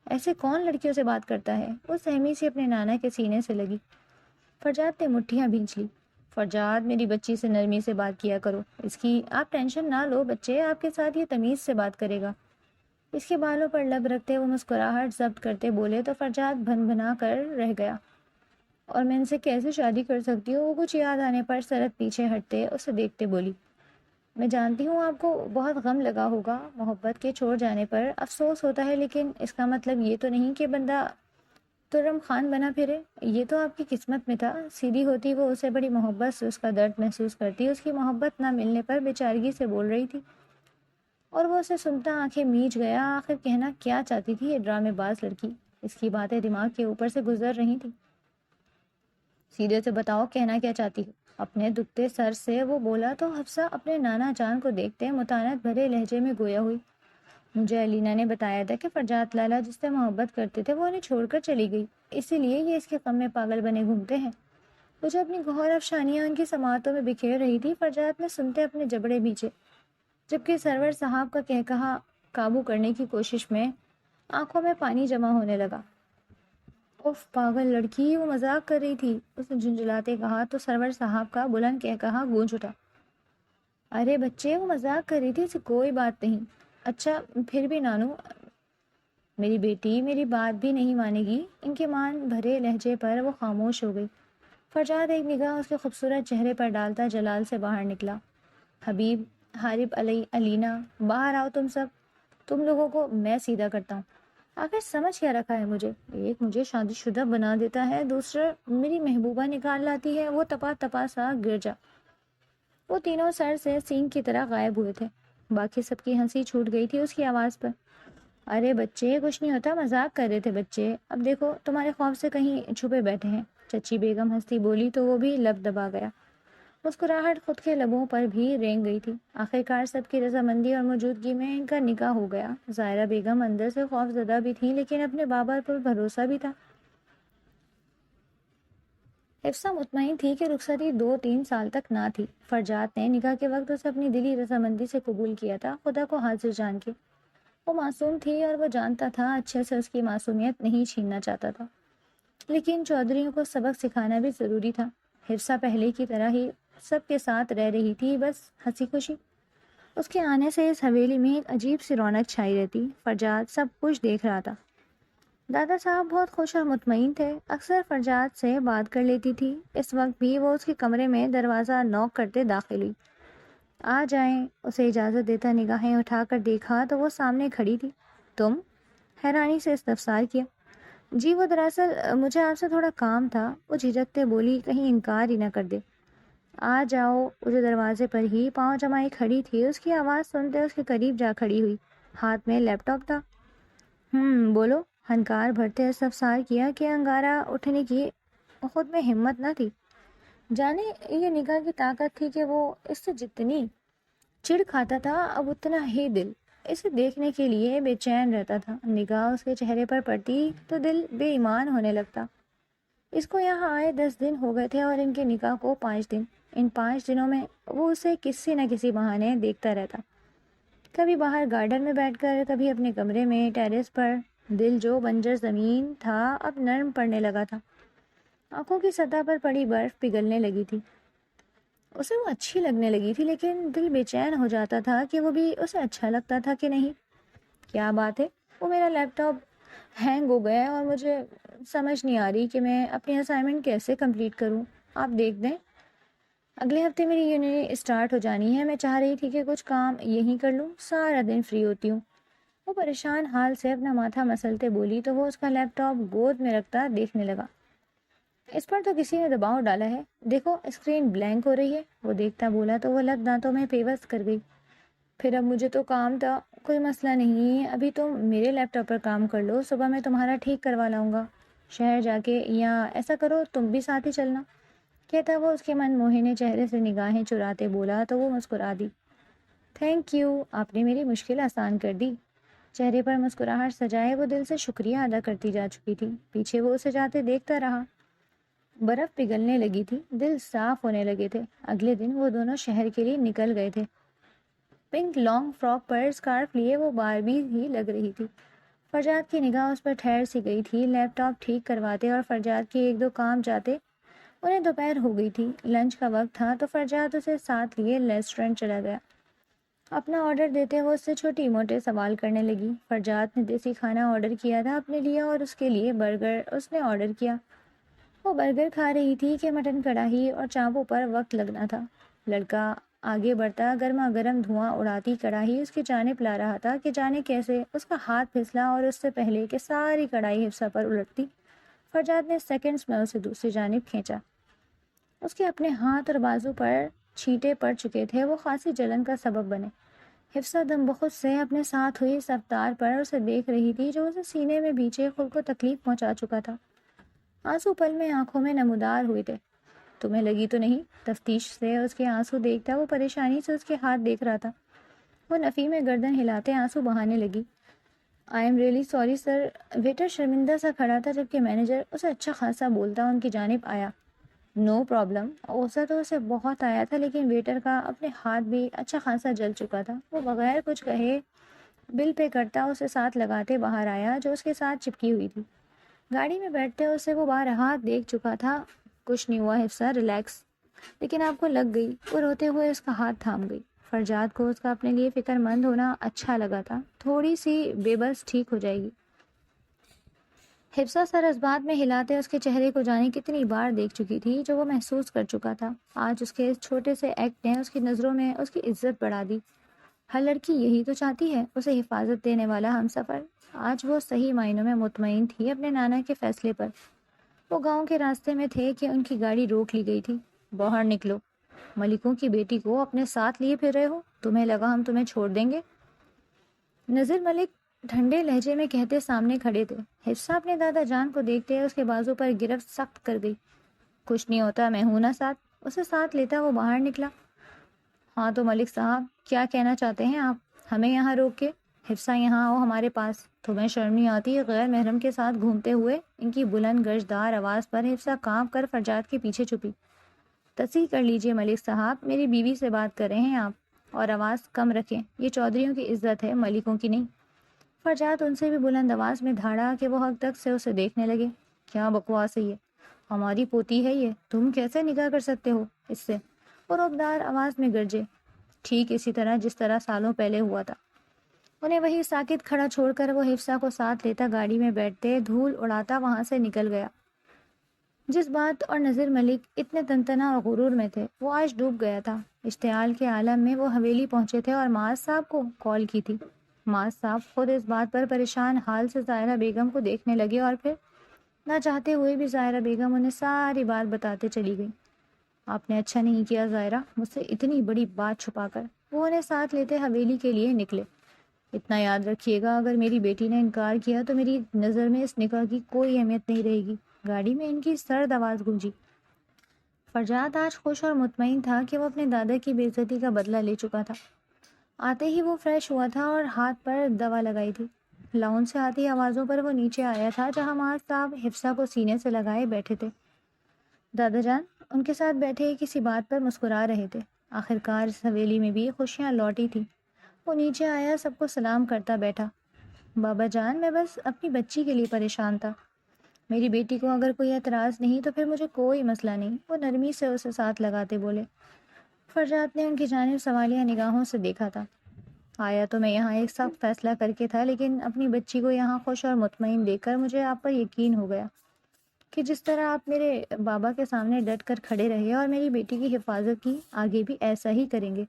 ایسے کون لڑکیوں سے بات کرتا ہے؟ وہ سہمی سے اپنے نانا کے سینے سے لگی۔ فرجاد نے مٹھیاں بھینچ لی۔ فرجاد میری بچی سے نرمی سے بات کیا کرو، اس کی آپ ٹینشن نہ لو بچے، آپ کے ساتھ یہ تمیز سے بات کرے گا۔ اس کے بالوں پر لب رکھتے وہ مسکراہٹ ضبط کرتے بولے تو فرجاد بھن بھنا کر رہ گیا۔ اور میں ان سے کیسے شادی کر سکتی ہوں؟ وہ کچھ یاد آنے پر سرت پیچھے ہٹتے اسے دیکھتے بولی، میں جانتی ہوں آپ کو بہت غم لگا ہوگا، محبت کے چھوڑ جانے پر افسوس ہوتا ہے، لیکن اس کا مطلب یہ تو نہیں کہ بندہ ترم خان بنا پھرے۔ یہ تو آپ کی قسمت میں تھا۔ سیدھی ہوتی وہ اسے بڑی محبت سے اس کا درد محسوس کرتی، اس کی محبت نہ ملنے پر بیچارگی سے بول رہی تھی، اور وہ اسے سنتا آنکھیں میچ گیا۔ آخر کہنا کیا چاہتی تھی یہ ڈرامے باز لڑکی؟ اس کی باتیں دماغ کے اوپر سے گزر رہی تھی۔ سیدھے سے بتاؤ، کہنا کیا چاہتی ہو؟ اپنے دکھتے سر سے وہ بولا تو حفصہ اپنے نانا جان کو دیکھتے متانت بھرے لہجے میں گویا ہوئی، مجھے علینا نے بتایا تھا کہ فرجاد لالا جس سے محبت کرتے تھے وہ انہیں چھوڑ کر چلی گئی، اسی لیے یہ اس کے غم میں پاگل بنے گھومتے ہیں۔ وہ جو اپنی گہر افشانیاں ان کی سماعتوں میں بکھیر رہی تھی، فرجاد نے سنتے اپنے جبڑے بیچے، جبکہ سرور صاحب کا کہا قابو کرنے کی کوشش میں آنکھوں میں پانی جمع ہونے لگا۔ اف پاگل لڑکی، وہ مذاق کر رہی تھی، اس نے جھنجھلاتے کہا تو سرور صاحب کا بلند کہا گونج اٹھا، ارے بچے وہ مذاق کر رہی تھی، اسے کوئی بات نہیں۔ اچھا پھر بھی نانو، میری بیٹی میری بات بھی نہیں مانے گی؟ ان کے مان بھرے لہجے پر وہ خاموش ہو گئی۔ فرجاد ایک نگاہ اس کے خوبصورت چہرے پر ڈالتا جلال سے باہر نکلا، حبیب، حارب، علینا، باہر آؤ تم سب، تم لوگوں کو میں سیدھا کرتا ہوں۔ آخر سمجھ کیا رکھا ہے مجھے؟ ایک مجھے شادی شدہ بنا دیتا ہے، دوسرا میری محبوبہ نکال لاتی ہے، وہ تپا تپا سا گر جا۔ وہ تینوں سر سے سینگ کی طرح غائب ہوئے تھے۔ باقی سب کی ہنسی چھوٹ گئی تھی اس کی آواز پر۔ ارے بچے کچھ نہیں ہوتا، مذاق کر رہے تھے بچے، اب دیکھو تمہارے خوف سے کہیں چھپے بیٹھے ہیں۔ چچی بیگم ہنستی بولی تو وہ بھی لب دبا گیا۔ مسکراہٹ خود کے لبوں پر بھی رینگ گئی تھی۔ آخرکار سب کی رضامندی اور موجودگی میں ان کا نکاح ہو گیا۔ زائرہ بیگم اندر سے خوف زدہ بھی تھی، لیکن اپنے بابا پر بھروسہ بھی تھا۔ حفصہ مطمئن تھی کہ رخصتی 2-3 سال تک نہ تھی۔ فرجاد نے نکاح کے وقت اسے اپنی دلی رضامندی سے قبول کیا تھا، خدا کو حاضر جان کے۔ وہ معصوم تھی اور وہ جانتا تھا، اچھے سے اس کی معصومیت نہیں چھیننا چاہتا تھا، لیکن چودھریوں کو سبق سکھانا بھی ضروری تھا۔ حفصہ پہلے کی طرح ہی سب کے ساتھ رہ رہی تھی، بس ہنسی خوشی۔ اس کے آنے سے اس حویلی میں ایک عجیب سی رونق چھائی رہتی۔ فرجاد سب کچھ دیکھ رہا تھا۔ دادا صاحب بہت خوش اور مطمئن تھے، اکثر فرجاد سے بات کر لیتی تھی۔ اس وقت بھی وہ اس کے کمرے میں دروازہ نوک کرتے داخل ہوئی۔ آ جائیں، اسے اجازت دیتا نگاہیں اٹھا کر دیکھا تو وہ سامنے کھڑی تھی۔ تم؟ حیرانی سے استفسار کیا۔ جی وہ دراصل مجھے آپ سے تھوڑا کام تھا، وہ جھجکتے بولی، کہیں انکار ہی نہ کر دے۔ آ جاؤ۔ وہ جو دروازے پر ہی پاؤں جمائی کھڑی تھی، اس کی آواز سنتے اس کے قریب جا کھڑی ہوئی۔ ہاتھ میں لیپ ٹاپ تھا۔ بولو۔ ہنکار بھرتے استفسار کیا کہ انگارہ اٹھنے کی خود میں ہمت نہ تھی۔ جانے یہ نگاہ کی طاقت تھی کہ وہ اس سے جتنی چڑ کھاتا تھا، اب اتنا ہی دل اسے دیکھنے کے لیے بے چین رہتا تھا۔ نگاہ اس کے چہرے پر پڑتی تو دل بے ایمان ہونے لگتا۔ اس کو یہاں آئے 10 دن ہو گئے تھے اور ان کے نکاح کو 5 دن۔ ان 5 دنوں میں وہ اسے کسی نہ کسی بہانے دیکھتا رہتا، کبھی باہر گارڈن میں بیٹھ کر، کبھی اپنے کمرے میں ٹیرس پر۔ دل جو بنجر زمین تھا اب نرم پڑنے لگا تھا۔ آنکھوں کی سطح پر پڑی برف پگھلنے لگی تھی۔ اسے وہ اچھی لگنے لگی تھی، لیکن دل بے چین ہو جاتا تھا کہ وہ بھی اسے اچھا لگتا تھا کہ نہیں۔ کیا بات ہے؟ وہ میرا لیپ ٹاپ ہینگ ہو گیا ہے اور مجھے سمجھ نہیں آ رہی کہ میں اپنی اسائنمنٹ کیسے کمپلیٹ کروں۔ آپ دیکھ دیں۔ اگلے ہفتے میری یونٹ اسٹارٹ ہو جانی ہے، میں چاہ رہی تھی کہ کچھ کام یہیں کر لوں، سارا دن فری ہوتی ہوں۔ وہ پریشان حال سے اپنا ماتھا مسلتے بولی تو وہ اس کا لیپ ٹاپ گود میں رکھتا دیکھنے لگا۔ اس پر تو کسی نے دباؤ ڈالا ہے، دیکھو اسکرین بلینک ہو رہی ہے۔ وہ دیکھتا بولا تو وہ لب دانتوں میں پیوست کر گئی۔ پھر اب مجھے تو کام تھا۔ کوئی مسئلہ نہیں، ابھی تم میرے لیپ ٹاپ پر کام کر لو، صبح میں تمہارا ٹھیک کروا لاؤں گا شہر جا کے، یا ایسا کرو تم بھی ساتھ ہی چلنا۔ کہتا وہ اس کے من موہنے چہرے سے نگاہیں چراتے بولا تو وہ مسکرا دی۔ تھینک یو، آپ نے میری مشکل آسان کر دی۔ چہرے پر مسکراہٹ سجائے وہ دل سے شکریہ ادا کرتی جا چکی تھی۔ پیچھے وہ اسے جاتے دیکھتا رہا۔ برف پگھلنے لگی تھی، دل صاف ہونے لگے تھے۔ اگلے دن وہ دونوں شہر کے لیے نکل گئے تھے۔ پنک لانگ فراک پر اسکارف لیے وہ باربی ہی لگ رہی تھی۔ فرجاد کی نگاہ اس پر ٹھہر سی گئی تھی۔ لیپ ٹاپ ٹھیک کرواتے اور فرجاد کے 1-2 کام جاتے انہیں دوپہر ہو گئی تھی۔ لنچ کا وقت تھا تو فرجاد اسے ساتھ لیے ریسٹورنٹ چلا گیا۔ اپنا آرڈر دیتے وہ اس سے چھوٹی موٹے سوال کرنے لگی۔ فرجاد نے دیسی کھانا آرڈر کیا تھا اپنے لیے اور اس کے لیے برگر اس نے آرڈر کیا۔ وہ برگر کھا رہی تھی کہ مٹن کڑاہی اور چاپوں پر وقت لگنا تھا۔ لڑکا آگے بڑھتا گرما گرم دھواں اڑاتی کڑاہی اس کی جانب لا رہا تھا کہ جانے کیسے اس کا ہاتھ پھسلا اور اس سے پہلے کہ ساری کڑاہی حفصہ پر الٹتی، فرجاد نے سیکنڈز میں اسے دوسری جانب کھینچا۔ اس کے اپنے ہاتھ اور بازو پر چھینٹے پڑ چکے تھے، وہ خاصی جلن کا سبب بنے۔ حفصہ دم بخود سے اپنے ساتھ ہوئی اس رفتار پر اسے دیکھ رہی تھی جو اسے سینے میں بیچے خود کو تکلیف پہنچا چکا تھا۔ آنسو پل میں آنکھوں میں نمودار ہوئے تھے۔ تمہیں لگی تو نہیں؟ تفتیش سے اس کے آنسو دیکھتا وہ پریشانی سے اس کے ہاتھ دیکھ رہا تھا۔ وہ نفی میں گردن ہلاتے آنسو بہانے لگی۔ I am really sorry sir. Waiter شرمندہ سا کھڑا تھا جبکہ مینیجر اسے اچھا خاصا بولتا ان کی جانب آیا۔ No problem. غصہ تو اسے بہت آیا تھا، لیکن ویٹر کا اپنے ہاتھ بھی اچھا خاصا جل چکا تھا۔ وہ بغیر کچھ کہے بل پے کرتا اسے ساتھ لگاتے باہر آیا جو اس کے ساتھ چپکی ہوئی تھی۔ گاڑی میں بیٹھتے اسے وہ بارہا دیکھ چکا تھا۔ کچھ نہیں ہوا حفصہ، ریلیکس۔ لیکن آپ کو لگ گئی۔ وہ روتے ہوئے اس کا ہاتھ تھام گئی۔ فرجاد کو اس کا اپنے لیے فکر مند ہونا اچھا لگا تھا۔ تھوڑی سی بے بس ٹھیک ہو جائے گی۔ حفصہ سر اس بات میں ہلاتے اس کے چہرے کو جانے کتنی بار دیکھ چکی تھی جو وہ محسوس کر چکا تھا۔ آج اس کے اس چھوٹے سے ایکٹ نے اس کی نظروں میں اس کی عزت بڑھا دی۔ ہر لڑکی یہی تو چاہتی ہے، اسے حفاظت دینے والا ہمسفر۔ آج وہ صحیح معنوں میں مطمئن تھی اپنے نانا کے فیصلے پر۔ وہ گاؤں کے راستے میں تھے کہ ان کی گاڑی روک لی گئی تھی۔ باہر نکلو۔ ملکوں کی بیٹی کو اپنے ساتھ لیے پھر رہے ہو؟ تمہیں لگا ہم تمہیں چھوڑ دیں گے؟ نذیر ملک ٹھنڈے لہجے میں کہتے سامنے کھڑے تھے۔ حفصہ اپنے دادا جان کو دیکھتے اس کے بازو پر گرفت سخت کر گئی۔ کچھ نہیں ہوتا، میں ہوں نا ساتھ۔ اسے ساتھ لیتا وہ باہر نکلا۔ ہاں تو ملک صاحب کیا کہنا چاہتے ہیں آپ؟ ہمیں یہاں روک کے؟ حفصہ یہاں آؤ ہمارے پاس۔ تمہیں شرم نہیں آتی غیر محرم کے ساتھ گھومتے ہوئے؟ ان کی بلند گرجدار آواز پر حفصہ کانپ کر فرجاد کے پیچھے چھپی۔ تصحیح کر لیجئے ملک صاحب، میری بیوی سے بات کر رہے ہیں آپ، اور آواز کم رکھیں، یہ چودھریوں کی عزت ہے، ملکوں کی نہیں۔ فرجاد ان سے بھی بلند آواز میں دھاڑا کہ وہ حق تک سے اسے دیکھنے لگے۔ کیا بکواس ہے یہ؟ ہماری پوتی ہے یہ، تم کیسے نکاح کر سکتے ہو اس سے؟ وہ رعبدار آواز میں گرجے، ٹھیک اسی طرح جس طرح سالوں پہلے ہوا تھا۔ انہیں وہی ساکت کھڑا چھوڑ کر وہ حفصہ کو ساتھ لیتا گاڑی میں بیٹھتے، دھول اڑاتا وہاں سے نکل گیا۔ جس بات اور نذیر ملک اتنے تنتنا اور غرور میں تھے وہ آج ڈوب گیا تھا۔ اشتعال کے عالم میں وہ حویلی پہنچے تھے اور معاذ صاحب کو کال کی تھی۔ معاذ صاحب خود اس بات پر پریشان حال سے ظاہرہ بیگم کو دیکھنے لگے اور پھر نہ چاہتے ہوئے بھی ظاہرہ بیگم انہیں ساری بات بتاتے چلی گئی۔ آپ نے اچھا نہیں کیا ظاہرہ، مجھ سے اتنی بڑی بات چھپا کر۔ وہ انہیں ساتھ لیتے حویلی کے لیے نکلے۔ اتنا یاد رکھیے گا، اگر میری بیٹی نے انکار کیا تو میری نظر میں اس نکاح کی کوئی اہمیت نہیں رہے گی۔ گاڑی میں ان کی سرد آواز گونجی۔ فرجاد آج خوش اور مطمئن تھا کہ وہ اپنے دادا کی بے عزتی کا بدلہ لے چکا تھا۔ آتے ہی وہ فریش ہوا تھا اور ہاتھ پر دوا لگائی تھی۔ لاؤن سے آتی آوازوں پر وہ نیچے آیا تھا جہاں معاذ صاحب حفصہ کو سینے سے لگائے بیٹھے تھے۔ دادا جان ان کے ساتھ بیٹھے کسی بات پر مسکرا رہے تھے۔ آخرکار اس حویلی میں بھی خوشیاں لوٹی تھیں۔ وہ نیچے آیا، سب کو سلام کرتا بیٹھا۔ بابا جان میں بس اپنی بچی کے لیے پریشان تھا۔ میری بیٹی کو اگر کوئی اعتراض نہیں تو پھر مجھے کوئی مسئلہ نہیں، وہ نرمی سے اسے ساتھ لگاتے بولے۔ فرجاد نے ان کی جانب سوالیہ نگاہوں سے دیکھا تھا۔ آیا تو میں یہاں ایک سخت فیصلہ کر کے تھا، لیکن اپنی بچی کو یہاں خوش اور مطمئن دیکھ کر مجھے آپ پر یقین ہو گیا کہ جس طرح آپ میرے بابا کے سامنے ڈٹ کر کھڑے رہے اور میری بیٹی کی حفاظت کی، آگے بھی ایسا ہی کریں گے۔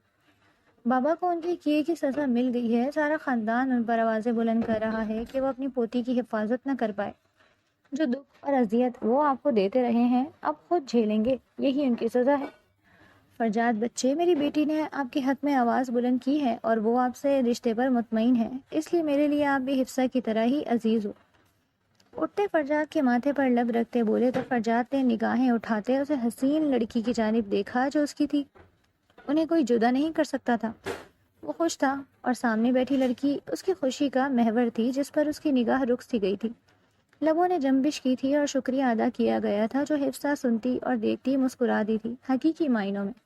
بابا کو ان کے کیے کی سزا مل گئی ہے، سارا خاندان ان پر آوازیں بلند کر رہا ہے کہ وہ اپنی پوتی کی حفاظت نہ کر پائے۔ جو دکھ اور اذیت وہ آپ کو دیتے رہے ہیں اب خود جھیلیں گے، یہی ان کی سزا ہے۔ فرجاد بچے، میری بیٹی نے آپ کے حق میں آواز بلند کی ہے اور وہ آپ سے رشتے پر مطمئن ہے، اس لیے میرے لیے آپ بھی حفصہ کی طرح ہی عزیز ہو۔ اٹھتے فرجاد کے ماتھے پر لب رکھتے بولے تو فرجاد نے نگاہیں اٹھاتے اسے حسین لڑکی کی جانب دیکھا جو اس کی تھی۔ انہیں کوئی جدا نہیں کر سکتا تھا۔ وہ خوش تھا اور سامنے بیٹھی لڑکی اس کی خوشی کا محور تھی جس پر اس کی نگاہ رک سی گئی تھی۔ لبوں نے جنبش کی تھی اور شکریہ ادا کیا گیا تھا جو حفصہ سنتی اور دیکھتی مسکرا دی تھی، حقیقی معنوں میں۔